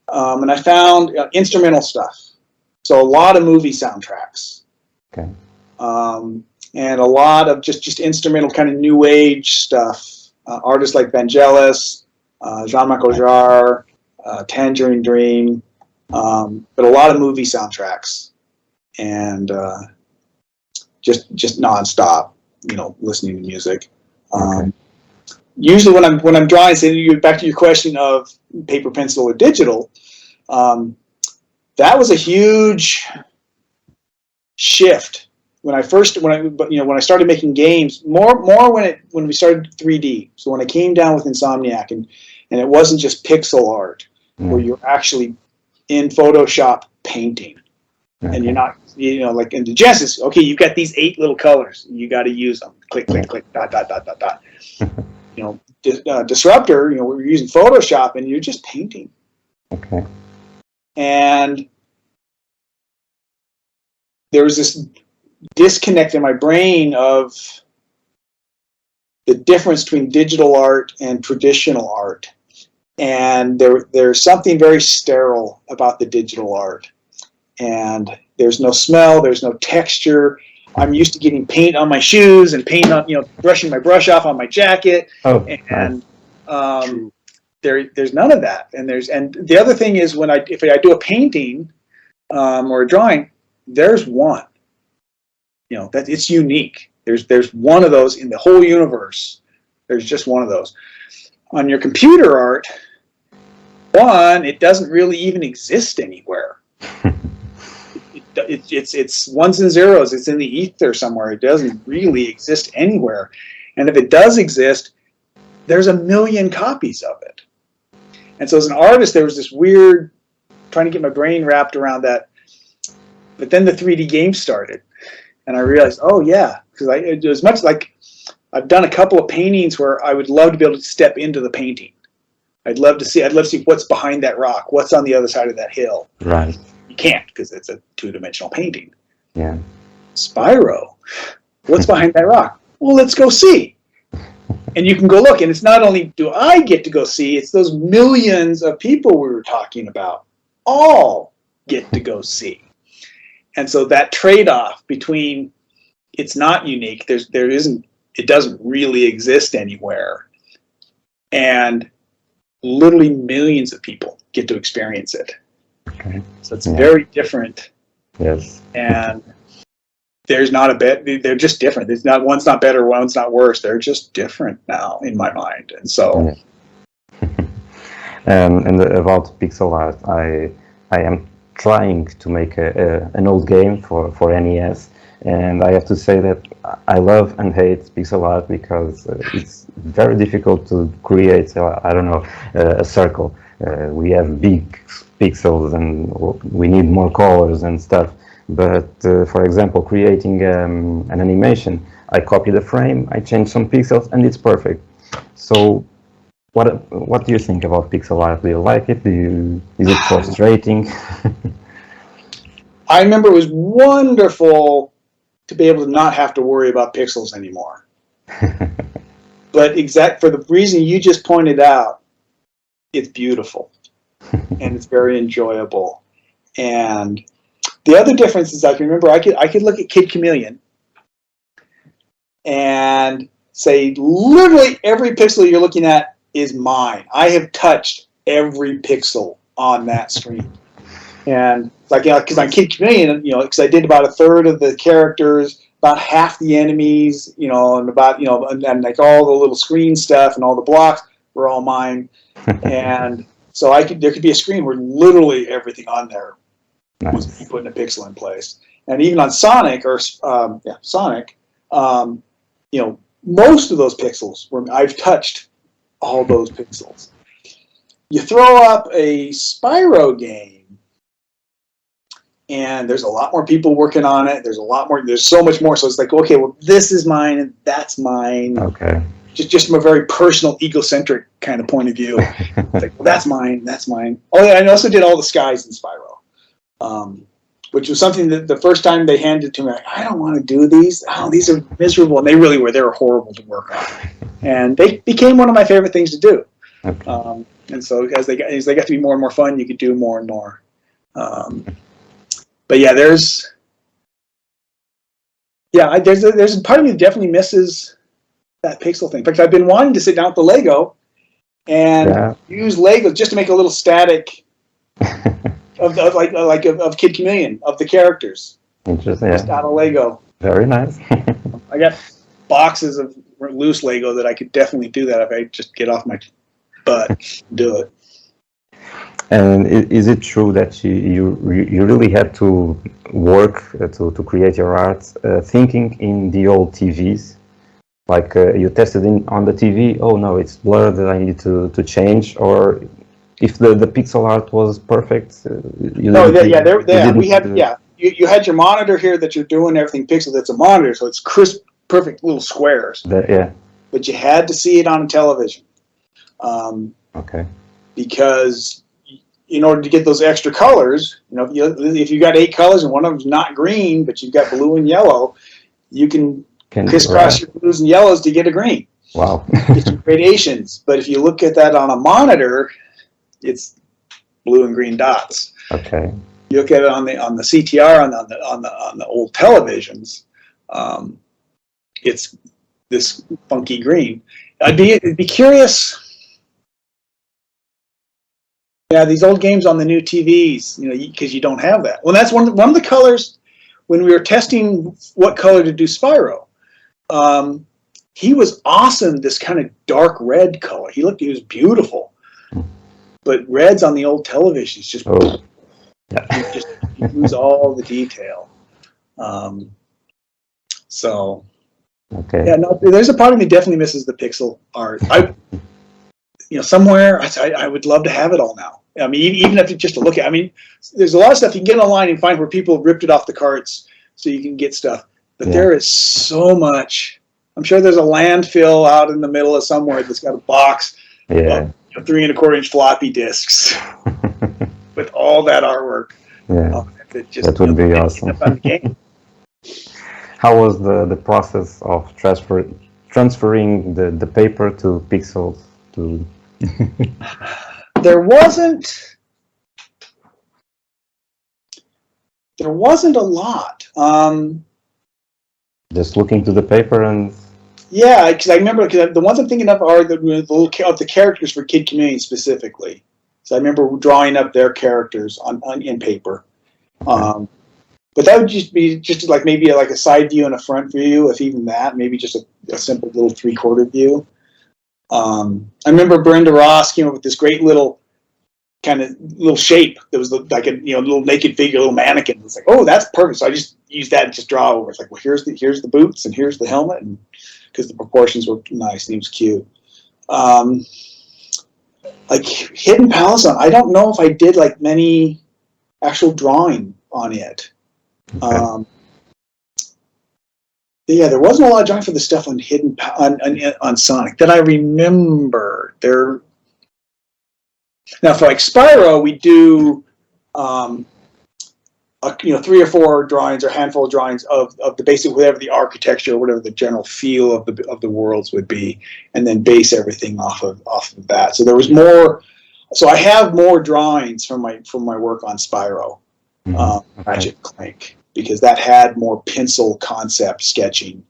Speaker 3: and I found instrumental stuff. So a lot of movie soundtracks.
Speaker 1: Okay.
Speaker 3: And a lot of just instrumental kind of new age stuff. Artists like Vangelis, Jean-Marc Aujar, Tangerine Dream, but a lot of movie soundtracks, and just nonstop, listening to music.
Speaker 1: Okay.
Speaker 3: Usually when I'm drawing, say back to your question of paper, pencil, or digital, that was a huge shift. When I started making games, more when we started 3D. So when I came down with Insomniac, and it wasn't just pixel art, where you're actually in Photoshop painting, and you're not, like in the Genesis. Okay, you've got these 8 little colors, you got to use them. Click, click, click, dot, dot, dot, dot, dot. Disruptor, we're using Photoshop, and you're just painting.
Speaker 1: Okay.
Speaker 3: And there was this disconnect in my brain of the difference between digital art and traditional art, and there's something very sterile about the digital art, and there's no smell, there's no texture. I'm used to getting paint on my shoes and paint on, brushing my brush off on my jacket, and there's none of that. And the other thing is, if I do a painting or a drawing, there's one. That it's unique. There's one of those in the whole universe. There's just one of those. On your computer art, it doesn't really even exist anywhere. It's ones and zeros. It's in the ether somewhere. It doesn't really exist anywhere. And if it does exist, there's a million copies of it. And so as an artist, there was this weird trying to get my brain wrapped around that. But then the 3D game started. And I realized, oh yeah, because it was much like I've done a couple of paintings where I would love to be able to step into the painting. I'd love to see what's behind that rock, what's on the other side of that hill.
Speaker 1: Right.
Speaker 3: You can't, because it's a 2-dimensional painting.
Speaker 1: Yeah.
Speaker 3: Spyro, what's behind that rock? Well, let's go see. And you can go look, and it's not only do I get to go see, it's those millions of people we were talking about all get to go see. And so that trade-off between it's not unique, it doesn't really exist anywhere, and literally millions of people get to experience it.
Speaker 1: Okay.
Speaker 3: So it's very different.
Speaker 1: Yes.
Speaker 3: And there's not they're just different. One's not better, one's not worse. They're just different now in my mind. And so
Speaker 1: and about pixel art, I am trying to make an old game for NES, and I have to say that I love and hate pixel art because it's very difficult to create a circle. We have big pixels and we need more colors and stuff, but for example, creating an animation, I copy the frame, I change some pixels, and it's perfect. So what do you think about pixel art? Do you like it? Is it frustrating?
Speaker 3: I remember it was wonderful to be able to not have to worry about pixels anymore. But for the reason you just pointed out, it's beautiful and it's very enjoyable. And the other difference is I can remember I could look at Kid Chameleon and say literally every pixel you're looking at is mine. I have touched every pixel on that screen. And like, because on Kid Chameleon, because I did about a third of the characters, about half the enemies, and about, and like all the little screen stuff and all the blocks were all mine. And so there could be a screen where literally everything on there was putting a pixel in place. And even on Sonic, most of those pixels I've touched all those pixels. You throw up a Spyro game, and there's a lot more people working on it. There's so much more. So it's like, okay, well, this is mine and that's mine.
Speaker 1: Okay.
Speaker 3: just from a very personal, egocentric kind of point of view. It's like, well, that's mine, that's mine. Oh yeah, I also did all the skies in Spyro, which was something that the first time they handed it to me, like, I don't want to do these. Oh, these are miserable, and they really were. They were horrible to work on, and they became one of my favorite things to do.
Speaker 1: Okay.
Speaker 3: And so as they got to be more and more fun, you could do more and more. But yeah, there's a part of me that definitely misses that pixel thing. In fact, I've been wanting to sit down with the Lego and use Lego just to make a little static of Kid Chameleon, of the characters.
Speaker 1: Interesting.
Speaker 3: Just out of Lego.
Speaker 1: Very nice.
Speaker 3: I got boxes of loose Lego that I could definitely do that if I just get off my butt and do it.
Speaker 1: And is it true that you really had to work to create your art, thinking in the old TVs? Like you tested on the TV, oh no, it's blurred, I need to change, or if the pixel art was perfect, you
Speaker 3: had your monitor here that you're doing everything pixel. That's a monitor, so it's crisp, perfect little squares. But you had to see it on television.
Speaker 1: Okay.
Speaker 3: Because in order to get those extra colors, if you got 8 colors and one of them's not green, but you've got blue and yellow, you can crisscross your blues and yellows to get a green.
Speaker 1: Wow.
Speaker 3: Get your gradations. But if you look at that on a monitor, it's blue and green dots.
Speaker 1: Okay.
Speaker 3: You look at it on the CTR on the old televisions, it's this funky green. I'd be curious. Yeah, these old games on the new TVs, because you don't have that. Well, that's one of the colors when we were testing what color to do Spyro. He was awesome. This kind of dark red color. He was beautiful. But reds on the old television is just. You lose all the detail.
Speaker 1: Okay.
Speaker 3: Yeah, no, there's a part of me definitely misses the pixel art. Somewhere I would love to have it all now. I mean, even if it's just to look at. I mean, there's a lot of stuff you can get online and find where people have ripped it off the carts so you can get stuff. But there is so much. I'm sure there's a landfill out in the middle of somewhere that's got a box of 3 1/4-inch floppy disks with all that artwork.
Speaker 1: Yeah, that would be awesome. How was the process of transferring the paper to pixels?
Speaker 3: There wasn't a lot.
Speaker 1: Just looking to the paper and.
Speaker 3: Yeah, because I remember the ones I'm thinking of are the characters for Kid Chameleon specifically. So I remember drawing up their characters in paper. But that would just be like maybe a side view and a front view, if even that. Maybe just a simple little 3/4 view. I remember Brenda Ross came up with this great little shape that was like a little naked figure, little mannequin. It's like, oh, that's perfect. So I just used that and just draw over. It's like, well, here's the boots and here's the helmet, and because the proportions were nice and he was cute. Like Hidden Palace, I don't know if I did like many actual drawing on it. Okay. Yeah, there wasn't a lot of drawing for the stuff on on Sonic that I remember. Now for like Spyro, we do 3 or 4 drawings or handful of drawings of the basic, whatever the architecture, whatever the general feel of the worlds would be, and then base everything off of that. So there was more. So I have more drawings from my work on Spyro, Ratchet and Clank, because that had more pencil concept sketching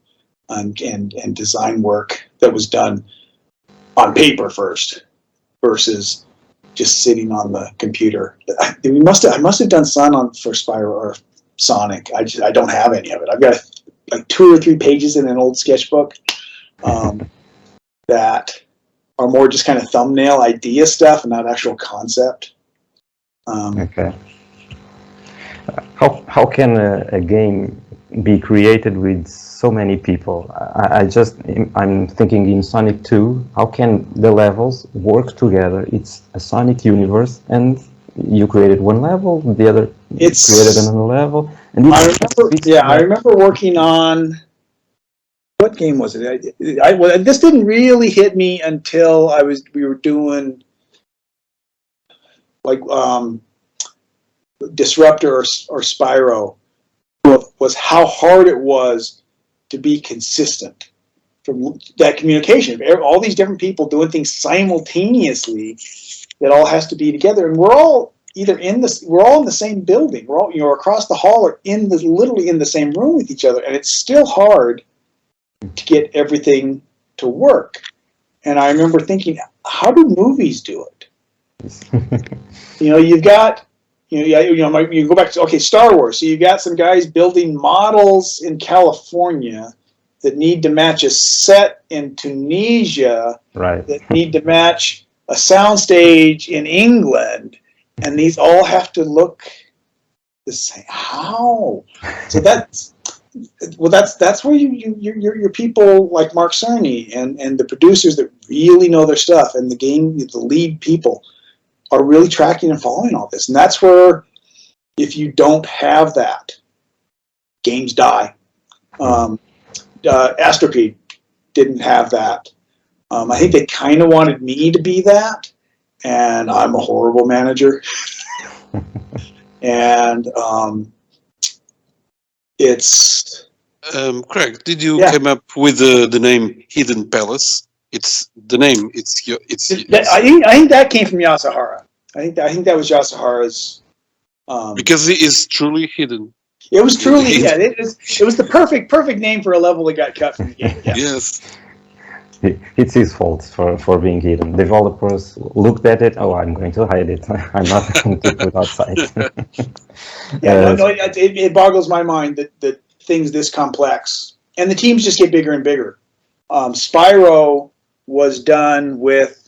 Speaker 3: and design work that was done on paper first versus just sitting on the computer. I must have done some for Spyro or Sonic. I don't have any of it. I've got like 2 or 3 pages in an old sketchbook that are more just kind of thumbnail idea stuff and not actual concept.
Speaker 1: Okay. How can a game be created with so many people? I'm thinking in Sonic 2, how can the levels work together? It's a Sonic universe, and you created one level, the other created another level. And
Speaker 3: I remember working on what game was it? Well, this didn't really hit me until we were doing like Disruptor or Spyro. Was how hard it was to be consistent from that communication. All these different people doing things simultaneously, that all has to be together, and we're all either we're all in the same building, we're all across the hall or literally in the same room with each other, and it's still hard to get everything to work. And I remember thinking, how do movies do it? You've got. You go back to Star Wars. So you got some guys building models in California that need to match a set in Tunisia,
Speaker 1: right?
Speaker 3: That need to match a soundstage in England, and these all have to look the same. How? So that's where your people like Mark Cerny and the producers that really know their stuff, and the lead people are really tracking and following all this. And that's where, if you don't have that, games die. Astropede didn't have that. I think they kind of wanted me to be that, and I'm a horrible manager. And it's...
Speaker 4: Craig, did you come up with the name Hidden Palace? It's the name. I
Speaker 3: think that came from Yasuhara. I think that was Yasuhara's.
Speaker 4: Because it is truly hidden.
Speaker 3: It was truly It was the perfect name for a level that got cut from the game. Yeah.
Speaker 4: Yes.
Speaker 1: It's his fault for being hidden. Developers looked at it. Oh, I'm going to hide it. I'm not going to put outside.
Speaker 3: It boggles my mind that things this complex, and the teams just get bigger and bigger. Spyro was done with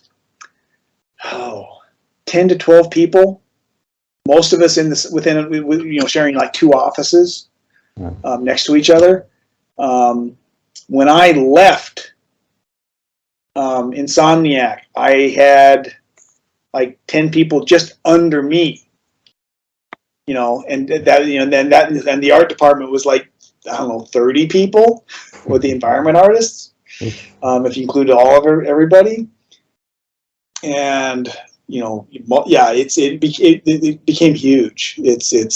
Speaker 3: 10 to 12 people, most of us sharing like 2 offices next to each other. When I left Insomniac, I had like 10 people just under me, and then the art department was like, I don't know, 30 people with the environment artists, if you included all of everybody. And it became huge. That's a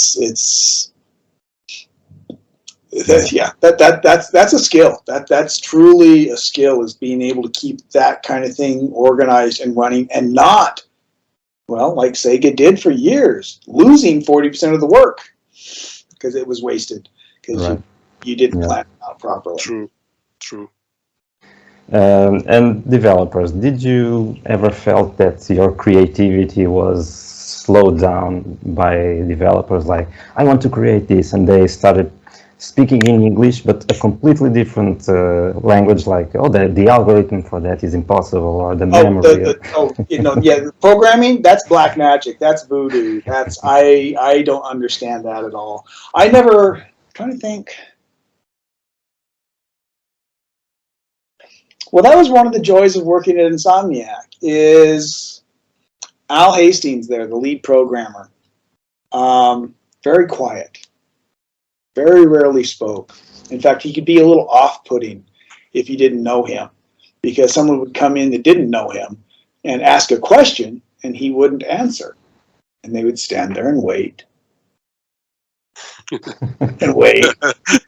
Speaker 3: skill. That's truly a skill, is being able to keep that kind of thing organized and running, and not, like Sega did for years, losing 40% of the work because it was wasted because you didn't plan it out properly.
Speaker 4: True.
Speaker 1: And developers, did you ever felt that your creativity was slowed down by developers? Like, I want to create this, and they started speaking in English, but a completely different language, like, the algorithm for that is impossible, or the memory.
Speaker 3: Programming, that's black magic, that's voodoo. I don't understand that at all. I'm trying to think. Well, that was one of the joys of working at Insomniac, is Al Hastings there, the lead programmer. Very quiet. Very rarely spoke. In fact, he could be a little off-putting if you didn't know him, because someone would come in that didn't know him and ask a question, and he wouldn't answer. And they would stand there and wait. And wait.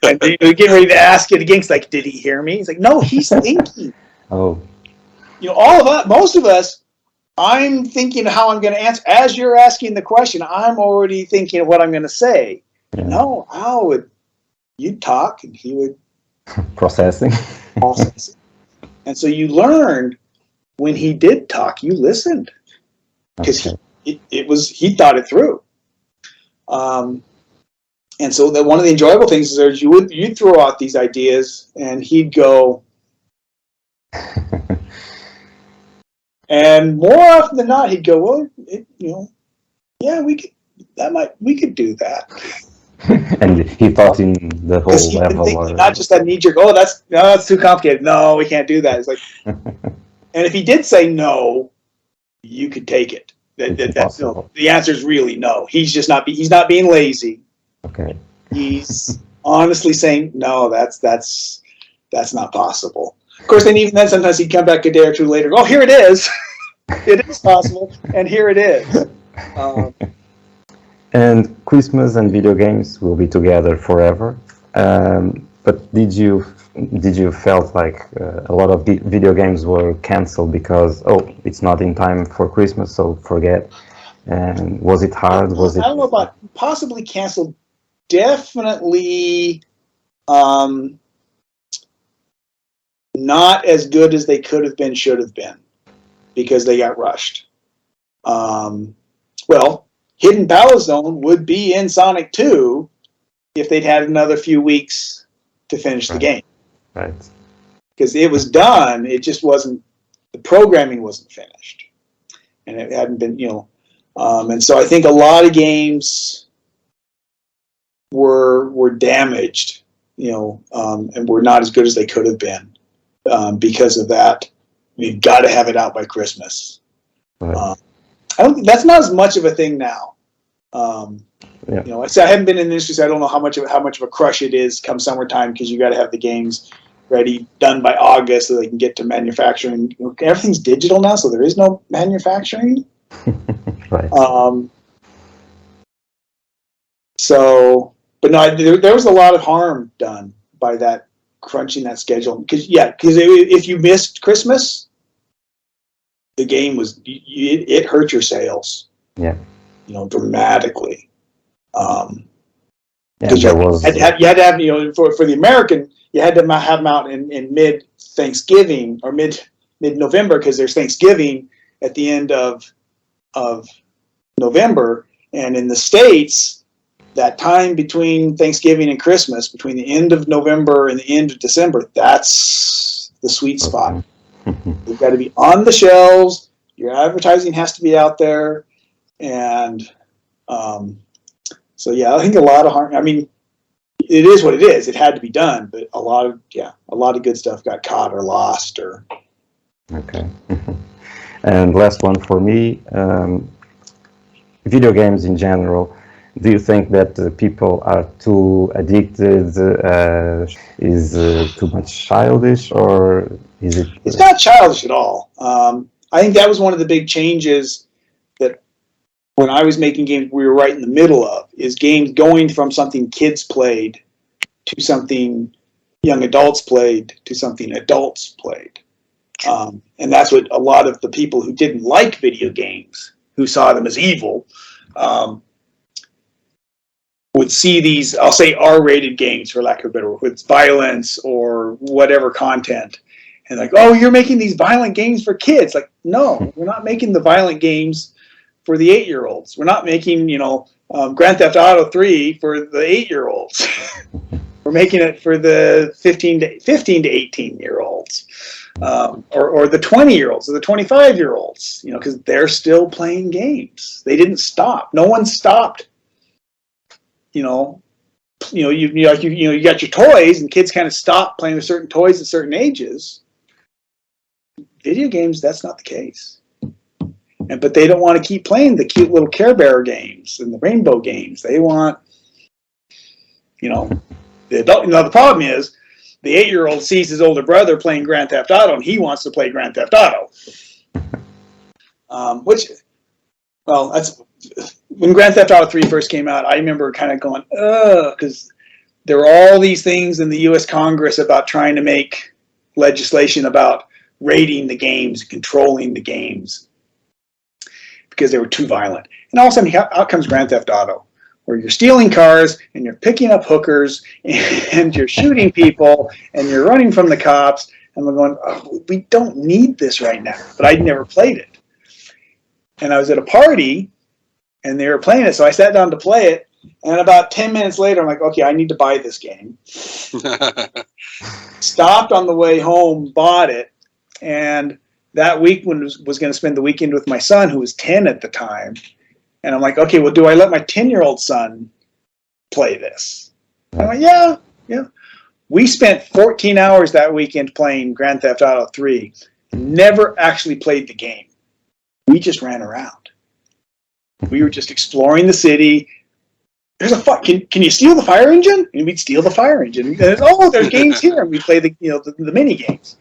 Speaker 3: And they would get ready to ask it again. It's like, did he hear me? He's like, no, he's thinking.
Speaker 1: Oh.
Speaker 3: All of us, most of us, I'm thinking how I'm going to answer. As you're asking the question, I'm already thinking of what I'm going to say. Yeah. No, Al you'd talk and he would
Speaker 1: processing.
Speaker 3: And so you learned when he did talk, you listened, because he thought it through. And so one of the enjoyable things is you'd throw out these ideas and he'd go, and more often than not he'd go, well, we could do that.
Speaker 1: And he thought in the whole level,
Speaker 3: not just that knee-jerk. That's too complicated. No, we can't do that. It's like, and if he did say no, you could take it. The answer is really no. He's just not. He's not being lazy.
Speaker 1: Okay.
Speaker 3: He's honestly saying no. That's that's not possible. Of course, then even then, sometimes he'd come back a day or two later. Oh, here it is. It is possible, and here it is.
Speaker 1: And Christmas and video games will be together forever. But did you felt like a lot of video games were canceled because it's not in time for Christmas, so forget? And was it hard? Was it?
Speaker 3: I don't know about possibly canceled. Definitely not as good as they could have been, should have been, because they got rushed. Well, Hidden Battle Zone would be in Sonic 2 if they'd had another few weeks to finish the game.
Speaker 1: Right.
Speaker 3: Because it was done, it just wasn't, the programming wasn't finished. And it hadn't been, and so I think a lot of games were damaged, and were not as good as they could have been because of that. We've got to have it out by Christmas.
Speaker 1: Right.
Speaker 3: That's not as much of a thing now. I say I haven't been in the industry, so I don't know how much of a crush it is come summertime, because you got to have the games ready, done by August, so they can get to manufacturing. Everything's digital now, so there is no manufacturing.
Speaker 1: Right.
Speaker 3: But no, there was a lot of harm done by that, crunching that schedule. Because if you missed Christmas, the game it hurt your sales.
Speaker 1: Yeah.
Speaker 3: Dramatically.
Speaker 1: There was.
Speaker 3: You had to have, for the American, you had to have them out in mid Thanksgiving or mid November, because there's Thanksgiving at the end of November, and in the States, that time between Thanksgiving and Christmas, between the end of November and the end of December, that's the sweet spot. You've got to be on the shelves. Your advertising has to be out there, and so yeah, I think a lot of harm. I mean, it is what it is. It had to be done, but a lot of good stuff got caught or lost or.
Speaker 1: Okay. And last one for me, video games in general. Do you think that people are too addicted? Is too much childish, or is it?
Speaker 3: It's not childish at all. I think that was one of the big changes that when I was making games, we were right in the middle of, is games going from something kids played to something young adults played to something adults played. And that's what a lot of the people who didn't like video games, who saw them as evil, would see these, I'll say R-rated games, for lack of a better word, with violence or whatever content. And like, oh, you're making these violent games for kids. Like, no, we're not making the violent games for the 8-year-olds. We're not making, Grand Theft Auto 3 for the 8-year-olds. We're making it for the 15 to 18-year-olds. Or the 20-year-olds or the 25-year-olds, because they're still playing games. They didn't stop. No one stopped. You got your toys, and kids kind of stop playing with certain toys at certain ages. Video games, that's not the case. But they don't want to keep playing the cute little Care Bear games and the rainbow games. They want, the adult. The problem is, the 8-year-old sees his older brother playing Grand Theft Auto, and he wants to play Grand Theft Auto. That's when Grand Theft Auto 3 first came out. I remember kind of going, because there were all these things in the U.S. Congress about trying to make legislation about rating the games, controlling the games, because they were too violent. And all of a sudden, out comes Grand Theft Auto, where you're stealing cars and you're picking up hookers and you're shooting people and you're running from the cops. And we're going, we don't need this right now. But I'd never played it. And I was at a party and they were playing it. So I sat down to play it. And about 10 minutes later, I'm like, okay, I need to buy this game. Stopped on the way home, bought it. And that week when was going to spend the weekend with my son, who was 10 at the time. And I'm like, okay, well, do I let my 10-year-old son play this? And I'm like, yeah. We spent 14 hours that weekend playing Grand Theft Auto 3. Never actually played the game. We just ran around. We were just exploring the city, there's a can you steal the fire engine? And we'd steal the fire engine. And there's games here, and we play the mini games.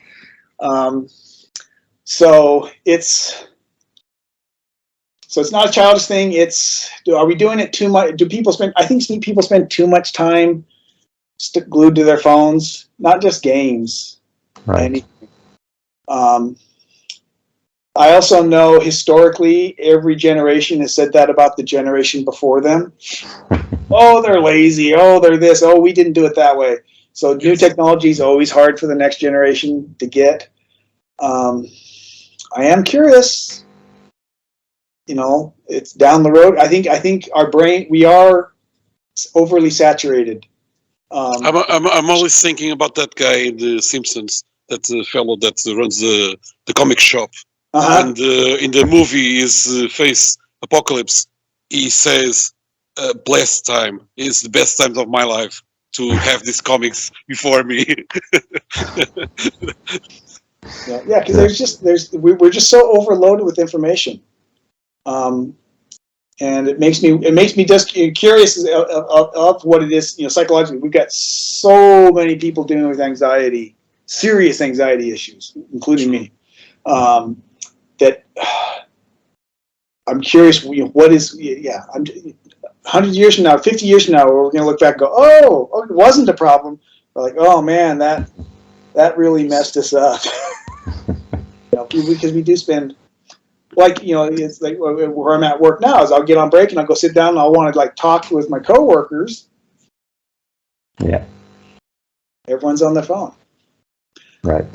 Speaker 3: So it's not a childish thing. Are we doing it too much? I think people spend too much time glued to their phones, not just games.
Speaker 1: Right.
Speaker 3: I also know historically every generation has said that about the generation before them. Oh, they're lazy. Oh, they're this. Oh, we didn't do it that way. So new technology is always hard for the next generation to get. I am curious. It's down the road. I think our brain, we are overly saturated.
Speaker 4: I'm always thinking about that guy in The Simpsons, that fellow that runs the comic shop. And in the movie, his face Apocalypse, he says, "Blessed time is the best times of my life to have these comics before me."
Speaker 3: Yeah, because we're just so overloaded with information, and it makes me just curious of what it is. Psychologically, we've got so many people dealing with anxiety, serious anxiety issues, including me. That I'm curious. What is? Yeah, 100 years from now, 50 years from now, we're going to look back and go, oh, it wasn't a problem. We're like, oh man, that really messed us up. Because we do spend, it's like where I'm at work now is I'll get on break and I'll go sit down and I'll want to talk with my coworkers.
Speaker 1: Yeah.
Speaker 3: Everyone's on their phone.
Speaker 1: Right.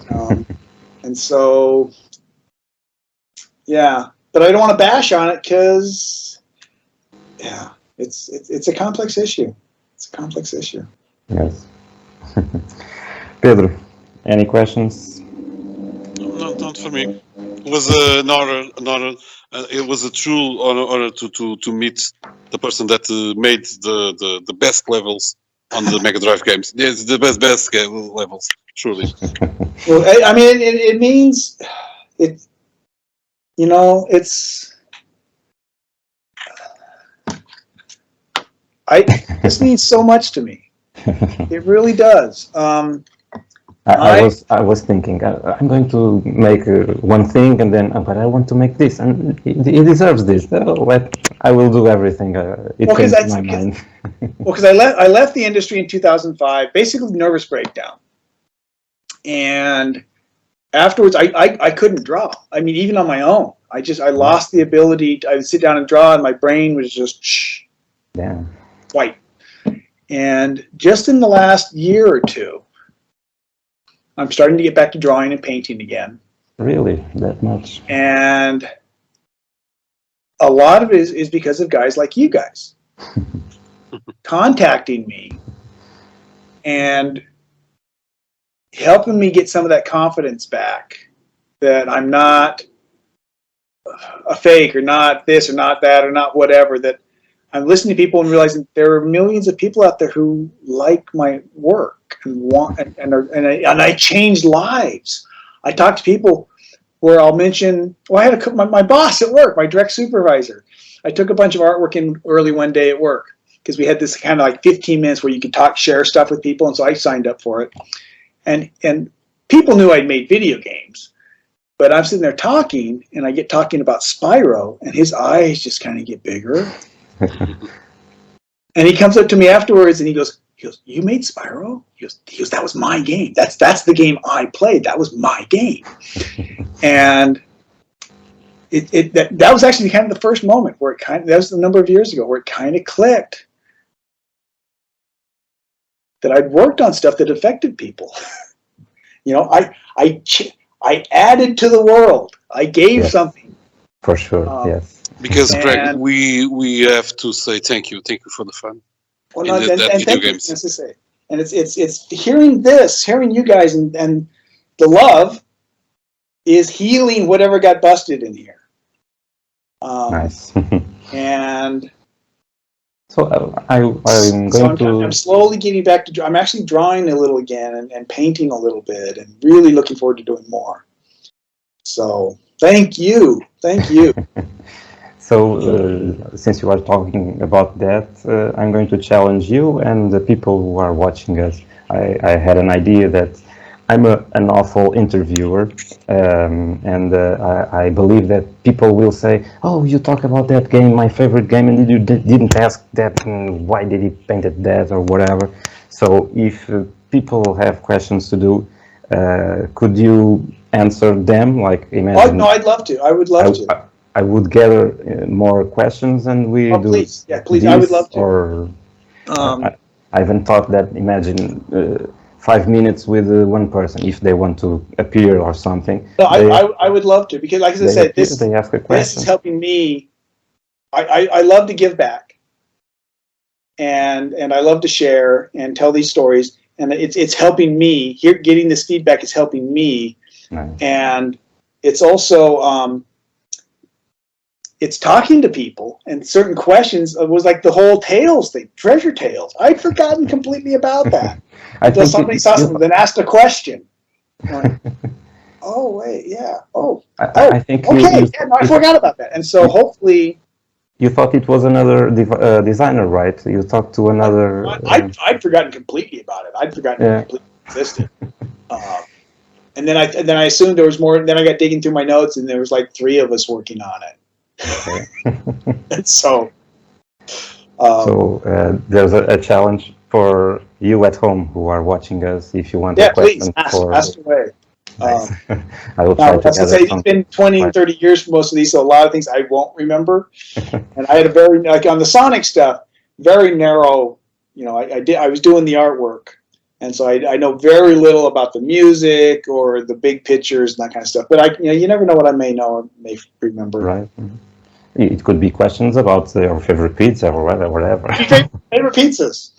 Speaker 3: And so, yeah, but I don't want to bash on it because, yeah, it's a complex issue. It's a complex issue.
Speaker 1: Yes. Pedro, any questions?
Speaker 4: No, not for me. It was an honor. It was a true honor to meet the person that made the best levels on the Mega Drive games. Yes, the best levels, truly.
Speaker 3: Well, I mean, it means it. This means so much to me. It really does.
Speaker 1: I was thinking I'm going to make one thing, and then but I want to make this, and he deserves this. I will do everything. It came to my mind.
Speaker 3: Because I left the industry in 2005, basically nervous breakdown, and afterwards I couldn't draw. I mean, even on my own, I lost the ability. I would sit down and draw, and my brain was just white. And just in the last year or two, I'm starting to get back to drawing and painting again.
Speaker 1: Really? That much?
Speaker 3: And a lot of it is because of guys like you guys contacting me and helping me get some of that confidence back, that I'm not a fake or not this or not that or not whatever, that I'm listening to people and realizing there are millions of people out there who like my work and want and I change lives. I talk to people where I'll mention, I had my boss at work, my direct supervisor. I took a bunch of artwork in early one day at work because we had this kind of 15 minutes where you could share stuff with people, and so I signed up for it. And people knew I'd made video games, but I'm sitting there talking, and I get talking about Spyro, and his eyes just kind of get bigger. And he comes up to me afterwards and he goes, "You made Spyro?" He goes, "That was my game. That's the game I played. That was my game." And that was actually kind of the first moment where that was a number of years ago, where it kind of clicked that I'd worked on stuff that affected people. I added to the world. I gave something.
Speaker 1: For sure, yes.
Speaker 4: Because Craig, we have to say thank you for the fun.
Speaker 3: Well, no, and video games. And it's hearing you guys and the love is healing whatever got busted in here.
Speaker 1: Nice.
Speaker 3: And
Speaker 1: so
Speaker 3: I'm slowly getting back to. I'm actually drawing a little again and painting a little bit, and really looking forward to doing more. So thank you.
Speaker 1: So, since you are talking about that, I'm going to challenge you and the people who are watching us. I had an idea that I'm an awful interviewer, and I believe that people will say, "Oh, you talk about that game, my favorite game, and you didn't ask that. Why did he paint it that or whatever?" So, if people have questions to do, could you answer them? Like, imagine.
Speaker 3: Oh no, I'd love to. I would love to.
Speaker 1: I would gather more questions and we do
Speaker 3: please. Yeah, please.
Speaker 1: this,
Speaker 3: I would love to.
Speaker 1: Or I even thought that imagine 5 minutes with one person if they want to appear or something.
Speaker 3: No, I would love to, because like I said, this is helping me. I love to give back, and I love to share and tell these stories, and it's helping me. Here, getting this feedback is helping me,
Speaker 1: nice.
Speaker 3: And it's also it's talking to people, and certain questions. It was like the whole Tales thing, Treasure Tales. I'd forgotten completely about that until somebody saw something, then asked a question. Like, oh wait, yeah. I think okay. I forgot about that, and so hopefully.
Speaker 1: You thought it was another designer, right? You talked to another.
Speaker 3: I'd forgotten completely about it. I'd forgotten it completely existed. And then I assumed there was more. Then I got digging through my notes, and there was like 3 of us working on it.
Speaker 1: Okay.
Speaker 3: And so
Speaker 1: there's a challenge for you at home who are watching us. If you want a question,
Speaker 3: ask away.
Speaker 1: Nice. I will try to
Speaker 3: say it's been 20 and 30 years for most of these, so a lot of things I won't remember. And I had a very, like on the Sonic stuff, very narrow. You know, I was doing the artwork, and so I know very little about the music or the big pictures and that kind of stuff. But you never know what I may know or may remember.
Speaker 1: Right. It could be questions about your favorite pizza or whatever.
Speaker 3: Favorite pizzas.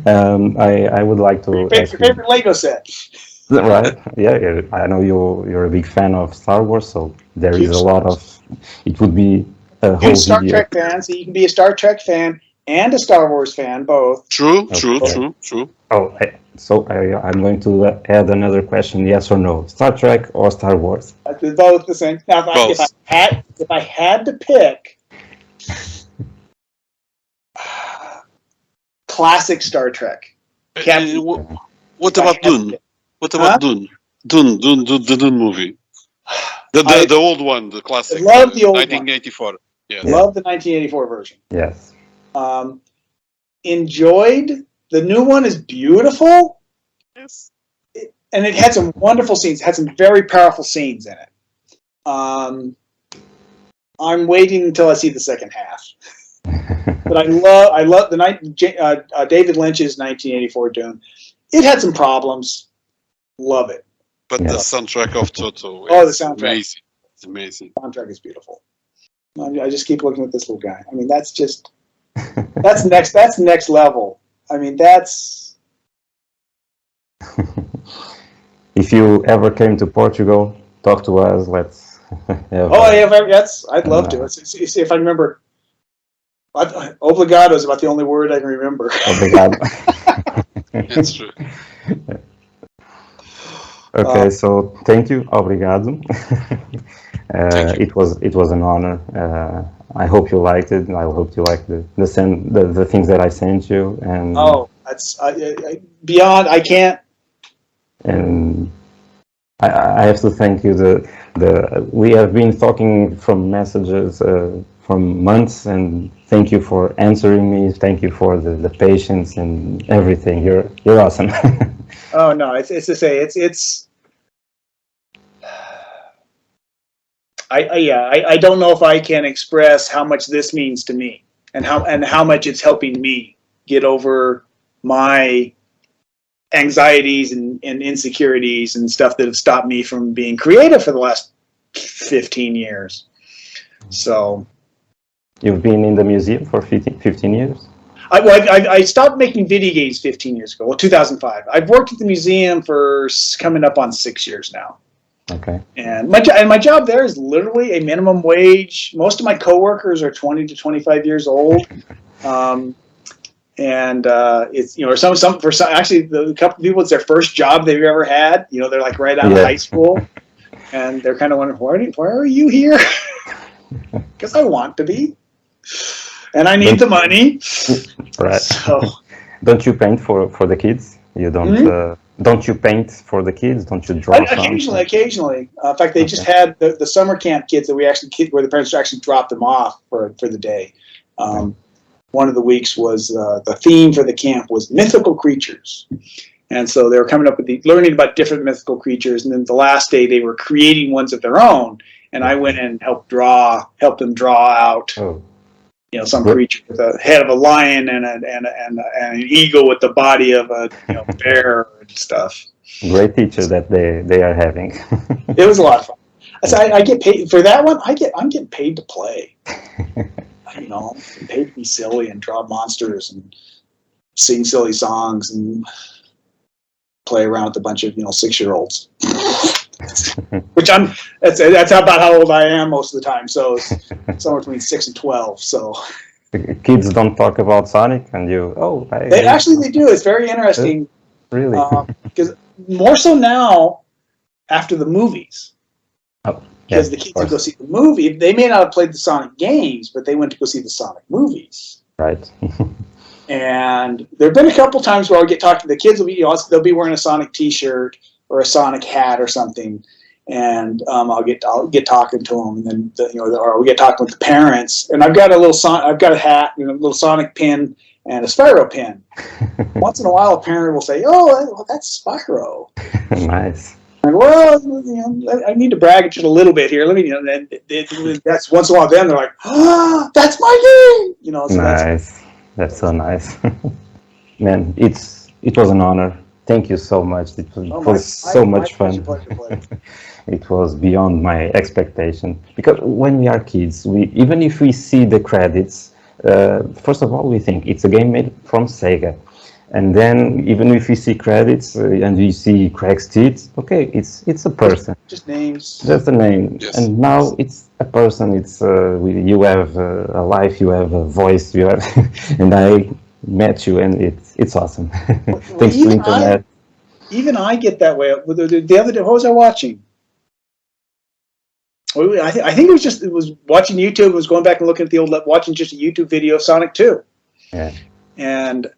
Speaker 1: I would like to.
Speaker 3: Your favorite Lego set.
Speaker 1: Right. Yeah. I know you're a big fan of Star Wars, so there is a lot of. It would be a whole
Speaker 3: Star Trek fan, so you can be a Star Trek fan and a Star Wars fan, both.
Speaker 4: True.
Speaker 1: Oh, I'm going to add another question: yes or no? Star Trek or Star Wars?
Speaker 3: Both the same. Now, if I had to pick, classic Star Trek.
Speaker 4: What about Dune? What about Dune? Dune, the Dune movie. The old one, the classic.
Speaker 3: I love the old
Speaker 4: 1984.
Speaker 3: One. Yes. Love the 1984 version.
Speaker 1: Yes.
Speaker 3: Enjoyed. The new one is beautiful.
Speaker 4: Yes.
Speaker 3: And it had some wonderful scenes. It had some very powerful scenes in it. I'm waiting until I see the second half. But I love the David Lynch's 1984 Dune. It had some problems. Love it.
Speaker 4: But the soundtrack of Toto
Speaker 3: is the soundtrack.
Speaker 4: Amazing. It's amazing.
Speaker 3: The soundtrack is beautiful. I just keep looking at this little guy. I mean, that's next level. I mean, that's.
Speaker 1: If you ever came to Portugal, talk to us. Let's.
Speaker 3: I'd love to. See if I remember. Obrigado is about the only word I can remember.
Speaker 1: Obrigado.
Speaker 4: That's true.
Speaker 1: Okay, so thank you, obrigado. It was an honor. I hope you liked it. I hope you liked the things that I sent you. And
Speaker 3: that's beyond. I can't.
Speaker 1: And I have to thank you. We have been talking from messages from months, and thank you for answering me. Thank you for the patience and everything. You're awesome.
Speaker 3: Oh no, it's to say it's. I don't know if I can express how much this means to me, and how much it's helping me get over my anxieties and insecurities and stuff that have stopped me from being creative for the last 15 years. So.
Speaker 1: You've been in the museum for 15 years?
Speaker 3: I stopped making video games 15 years ago. Well, 2005. I've worked at the museum for coming up on 6 years now.
Speaker 1: Okay.
Speaker 3: And my job there is literally a minimum wage. Most of my coworkers are 20 to 25 years old. It's actually the couple of people, it's their first job they've ever had. They're like right out of high school, and they're kind of wondering why are you here? Because I want to be. And I need the money.
Speaker 1: Right.
Speaker 3: So,
Speaker 1: don't you paint for the kids? You don't. Don't you paint for the kids? Don't you draw?
Speaker 3: Occasionally. In fact, they just had the summer camp kids that where the parents actually dropped them off for the day. One of the weeks was the theme for the camp was mythical creatures. And so they were coming up with learning about different mythical creatures. And then the last day they were creating ones of their own. And I went and helped them draw out, some creature with a head of a lion and an eagle with the body of a bear and stuff.
Speaker 1: Great teacher that they are having.
Speaker 3: It was a lot of fun. So I get paid for that one. I'm getting paid to play. I'm paid to be silly and draw monsters and sing silly songs and play around with a bunch of 6-year-olds. Which that's about how old I am most of the time. So it's somewhere between 6 and 12. So
Speaker 1: kids don't talk about Sonic, and you
Speaker 3: they do. It's very interesting.
Speaker 1: Really?
Speaker 3: Because more so now after the movies. Because the kids would go see the movie. They may not have played the Sonic games, but they went to go see the Sonic movies.
Speaker 1: Right.
Speaker 3: And there have been a couple times where I'll get talking to the kids. They'll be wearing a Sonic T-shirt or a Sonic hat or something, and I'll get talking to them, and then or we get talking with the parents. And I've got a hat and a little Sonic pin and a Spyro pin. Once in a while, a parent will say, "Oh, that's Spyro."
Speaker 1: Nice.
Speaker 3: And I need to brag just a little bit here. Let me, that's once in a while. Then they're like, "Ah, that's my game." So
Speaker 1: nice. That's so nice. Man, it was an honor. Thank you so much. It was so much fun.
Speaker 3: Pleasure.
Speaker 1: It was beyond my expectation. Because when we are kids, even if we see the credits, first of all, we think it's a game made from SEGA. And then even if we see credits and we see Craig Stitt, okay, it's a person.
Speaker 3: Just names.
Speaker 1: Just a name.
Speaker 4: Yes.
Speaker 1: And now it's a person. It's you have a life, you have a voice, you have, and I met you, and it's awesome. Thanks to internet.
Speaker 3: Even I get that way. The other day, what was I watching? I think it was watching YouTube. I was going back and looking at watching just a YouTube video of Sonic 2.
Speaker 1: Yeah.
Speaker 3: And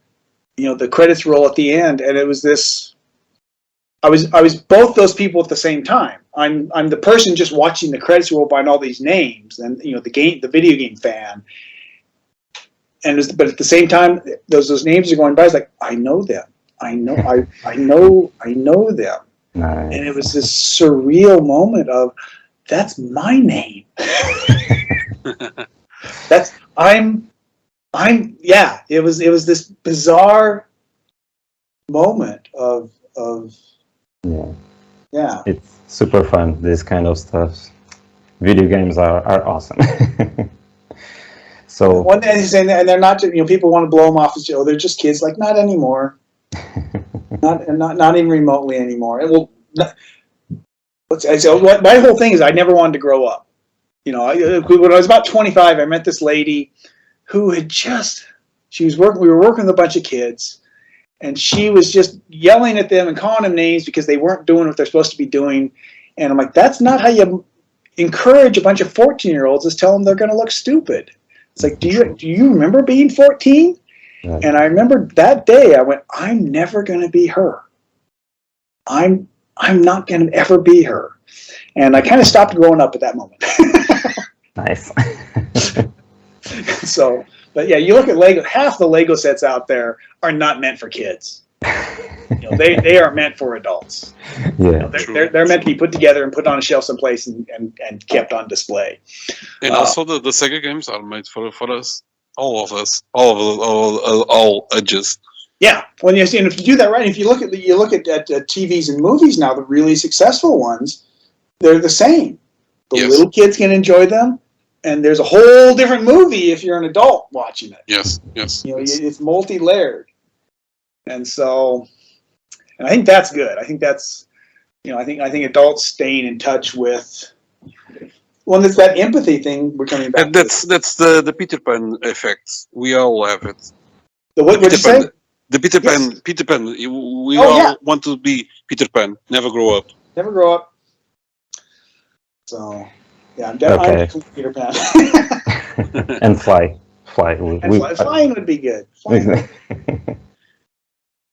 Speaker 3: the credits roll at the end, and it was this. I was both those people at the same time. I'm the person just watching the credits roll by all these names, and the video game fan. But at the same time, those names are going by. It's like I know them. I know them.
Speaker 1: Nice.
Speaker 3: And it was this surreal moment of that's my name. It was this bizarre moment of
Speaker 1: It's super fun, this kind of stuff. Video games are awesome. So
Speaker 3: one thing, and they're not just, people want to blow them off as they're just kids. Like, not anymore. not even remotely anymore. My whole thing is I never wanted to grow up. When I was about 25, I met this lady who had we were working with a bunch of kids, and she was just yelling at them and calling them names because they weren't doing what they're supposed to be doing. And I'm like, that's not how you encourage a bunch of 14-year-olds, is tell them they're going to look stupid. It's like, do you remember being 14? Right. And I remember that day I went, I'm never going to be her. I'm not going to ever be her. And I kind of stopped growing up at that moment.
Speaker 1: Nice.
Speaker 3: So, but yeah, you look at Lego, half the Lego sets out there are not meant for kids. They are meant for adults.
Speaker 1: Yeah,
Speaker 3: they're meant to be put together and put on a shelf someplace and kept on display.
Speaker 4: And also the Sega games are made for us, all ages.
Speaker 3: Yeah, when if you do that right, if you look at TVs and movies now, the really successful ones, they're the same. The little kids can enjoy them, and there's a whole different movie if you're an adult watching it.
Speaker 4: Yes.
Speaker 3: It's multi-layered, and I think that's good. I think that's, I think adults staying in touch with. Well, it's that empathy thing we're coming back.
Speaker 4: And that's the Peter Pan effect. We all have it.
Speaker 3: The what did you say?
Speaker 4: The Peter Pan. Yes. Peter Pan. We all want to be Peter Pan. Never grow up.
Speaker 3: Never grow up. So, Yeah, I'm definitely Peter Pan.
Speaker 1: And fly.
Speaker 3: Flying would be good.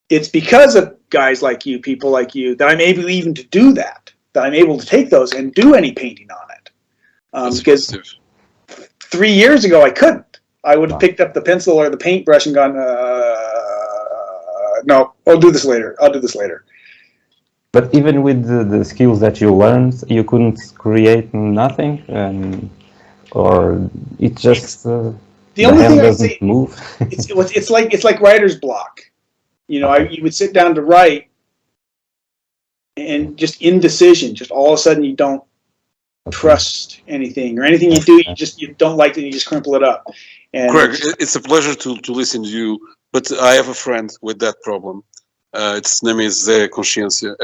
Speaker 3: It's because of guys like you, people like you, that I'm able even to do that. That I'm able to take those and do any painting on it. Because 3 years ago I couldn't. I would have picked up the pencil or the paintbrush and gone, no, I'll do this later.
Speaker 1: But even with the skills that you learned, you couldn't create nothing, or it just the
Speaker 3: only
Speaker 1: hand
Speaker 3: thing
Speaker 1: doesn't move.
Speaker 3: it's like writer's block. You know, you would sit down to write, and just indecision. Just all of a sudden, you don't trust anything, or anything you do, you don't like it, and you just crumple it up. And
Speaker 4: Craig, it's a pleasure to listen to you. But I have a friend with that problem. Its name is Consciência.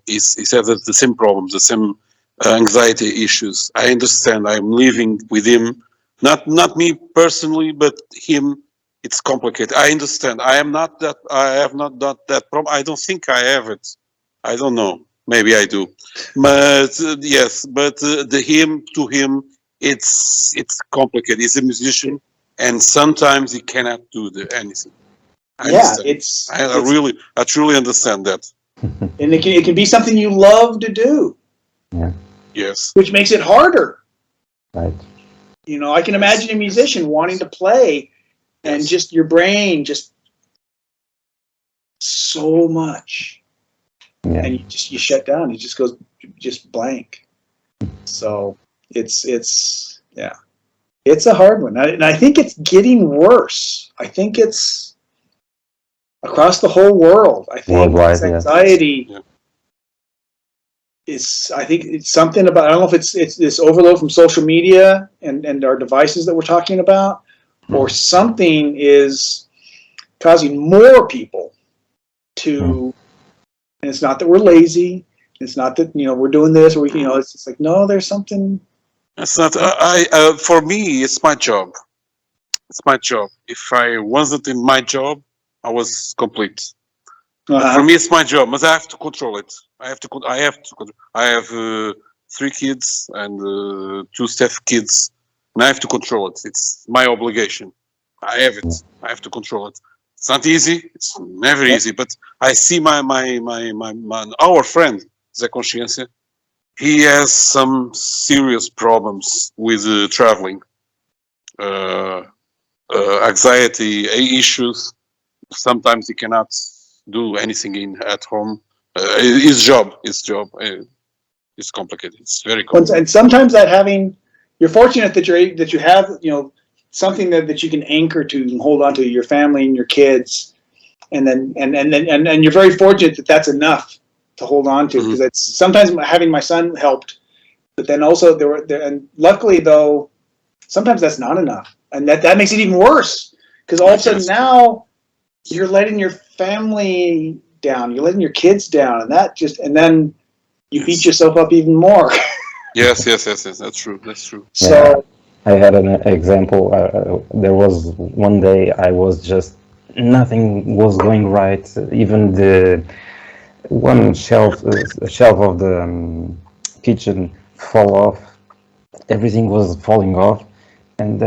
Speaker 4: He said that the same problems, the same anxiety issues. I understand. I'm living with him, not me personally, but him. It's complicated. I understand. I have not that problem. I don't think I have it. I don't know. Maybe I do. But yes. But to him, it's complicated. He's a musician, and sometimes he cannot do anything. I truly understand that.
Speaker 3: And it can be something you love to do.
Speaker 1: Yeah.
Speaker 4: Yes.
Speaker 3: Which makes it harder.
Speaker 1: Right.
Speaker 3: You know, I can imagine a musician wanting to play, and just your brain just so much, and you shut down. It just goes blank. So it's a hard one, and I think it's getting worse. I think it's across the whole world. I think anxiety is. I think it's something about. I don't know if it's this overload from social media and our devices that we're talking about, or something is causing more people to. And it's not that we're lazy. It's not that we're doing this or it's just like, no, there's something.
Speaker 4: It's not. For me, it's my job. It's my job. If I wasn't in my job, I was complete. For me, it's my job, but I have to control it. I have to. I have 3 kids and 2 step kids, and I have to control it. It's my obligation. I have it. I have to control it. It's not easy. It's never easy. But I see our friend, Zé Consciência. He has some serious problems with traveling, anxiety issues. Sometimes he cannot do anything at home. His job is complicated. It's very complicated.
Speaker 3: And sometimes you're fortunate that you have something that you can anchor to and hold on to, your family and your kids, and you're very fortunate that that's enough to hold on to, because it's sometimes having my son helped, but then also and luckily though sometimes that's not enough, and that makes it even worse, because all of a sudden now you're letting your family down, you're letting your kids down, and then you beat yourself up even more.
Speaker 4: Yes, that's true.
Speaker 3: So
Speaker 1: I had an example. There was one day I was just, nothing was going right. Even the one shelf of the kitchen fall off. Everything was falling off. And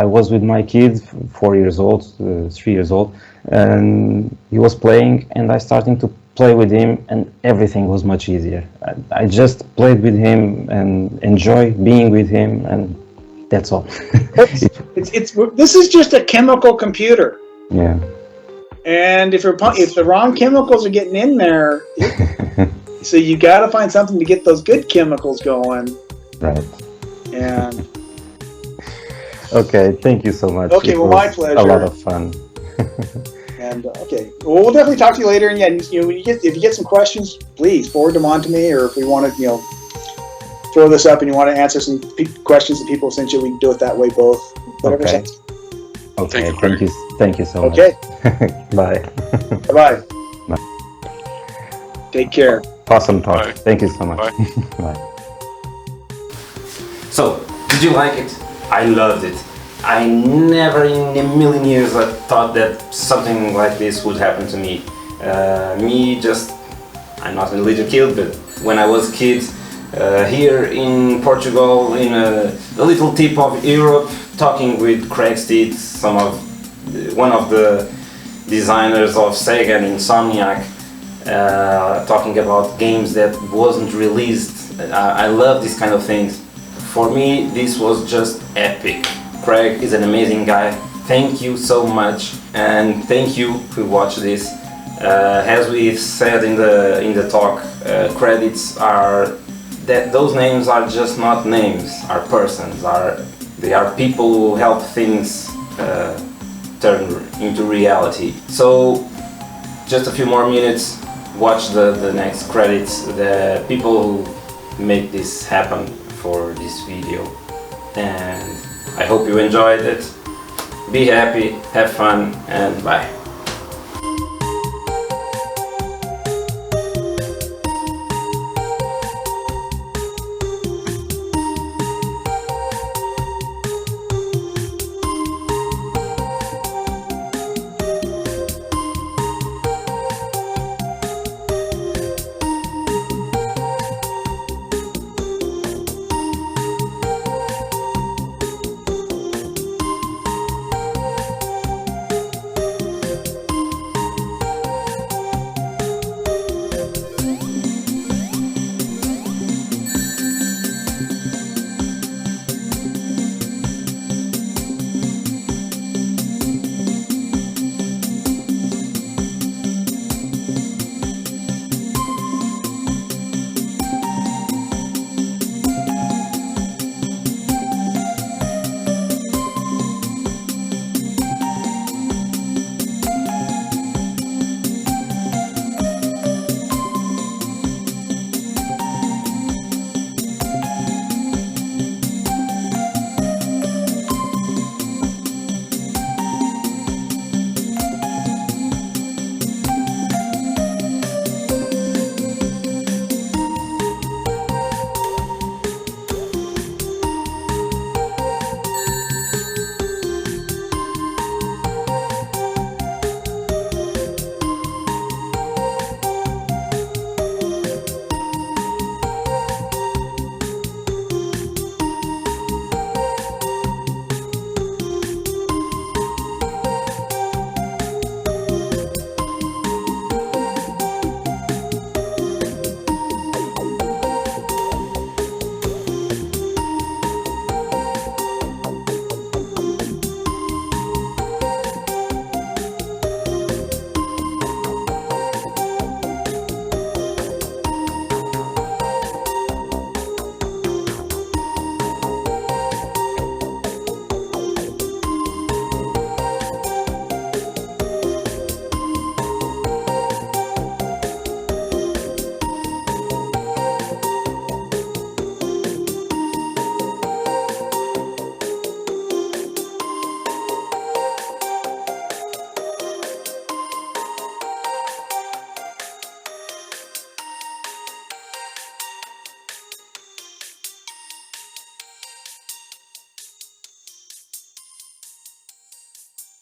Speaker 1: I was with my kid, 4 years old, 3 years old, and he was playing, and I started to play with him, and everything was much easier. I just played with him and enjoyed being with him, and that's all.
Speaker 3: This is just a chemical computer.
Speaker 1: Yeah.
Speaker 3: And if the wrong chemicals are getting in there, so you got to find something to get those good chemicals going.
Speaker 1: Right.
Speaker 3: And
Speaker 1: okay, thank you so much.
Speaker 3: Okay, well, my pleasure.
Speaker 1: A lot of fun.
Speaker 3: And okay, well, we'll definitely talk to you later. And if you get some questions, please forward them on to me, or if we want to, throw this up and you want to answer some questions that people sent you, we can do it that way, both. Whatever
Speaker 1: Okay.
Speaker 3: sense.
Speaker 1: Okay, thank you so much.
Speaker 3: Okay.
Speaker 1: Bye.
Speaker 3: Bye. Take care.
Speaker 1: Awesome talk.
Speaker 4: Bye.
Speaker 1: Thank you so much.
Speaker 4: Bye.
Speaker 1: Bye.
Speaker 2: So, did you like it? I loved it. I never in a million years thought that something like this would happen to me. I'm not a little kid, but when I was a kid, here in Portugal, in a little tip of Europe, talking with Craig Stitt, one of the designers of SEGA and Insomniac, talking about games that wasn't released. I love these kind of things. For me, this was just epic. Craig is an amazing guy. Thank you so much, and thank you who watched this. As we said in the talk, credits are that those names are just not names, are persons, they are people who help things turn into reality. So just a few more minutes, watch the next credits, the people who make this happen for this video, and I hope you enjoyed it. Be happy, have fun, and bye.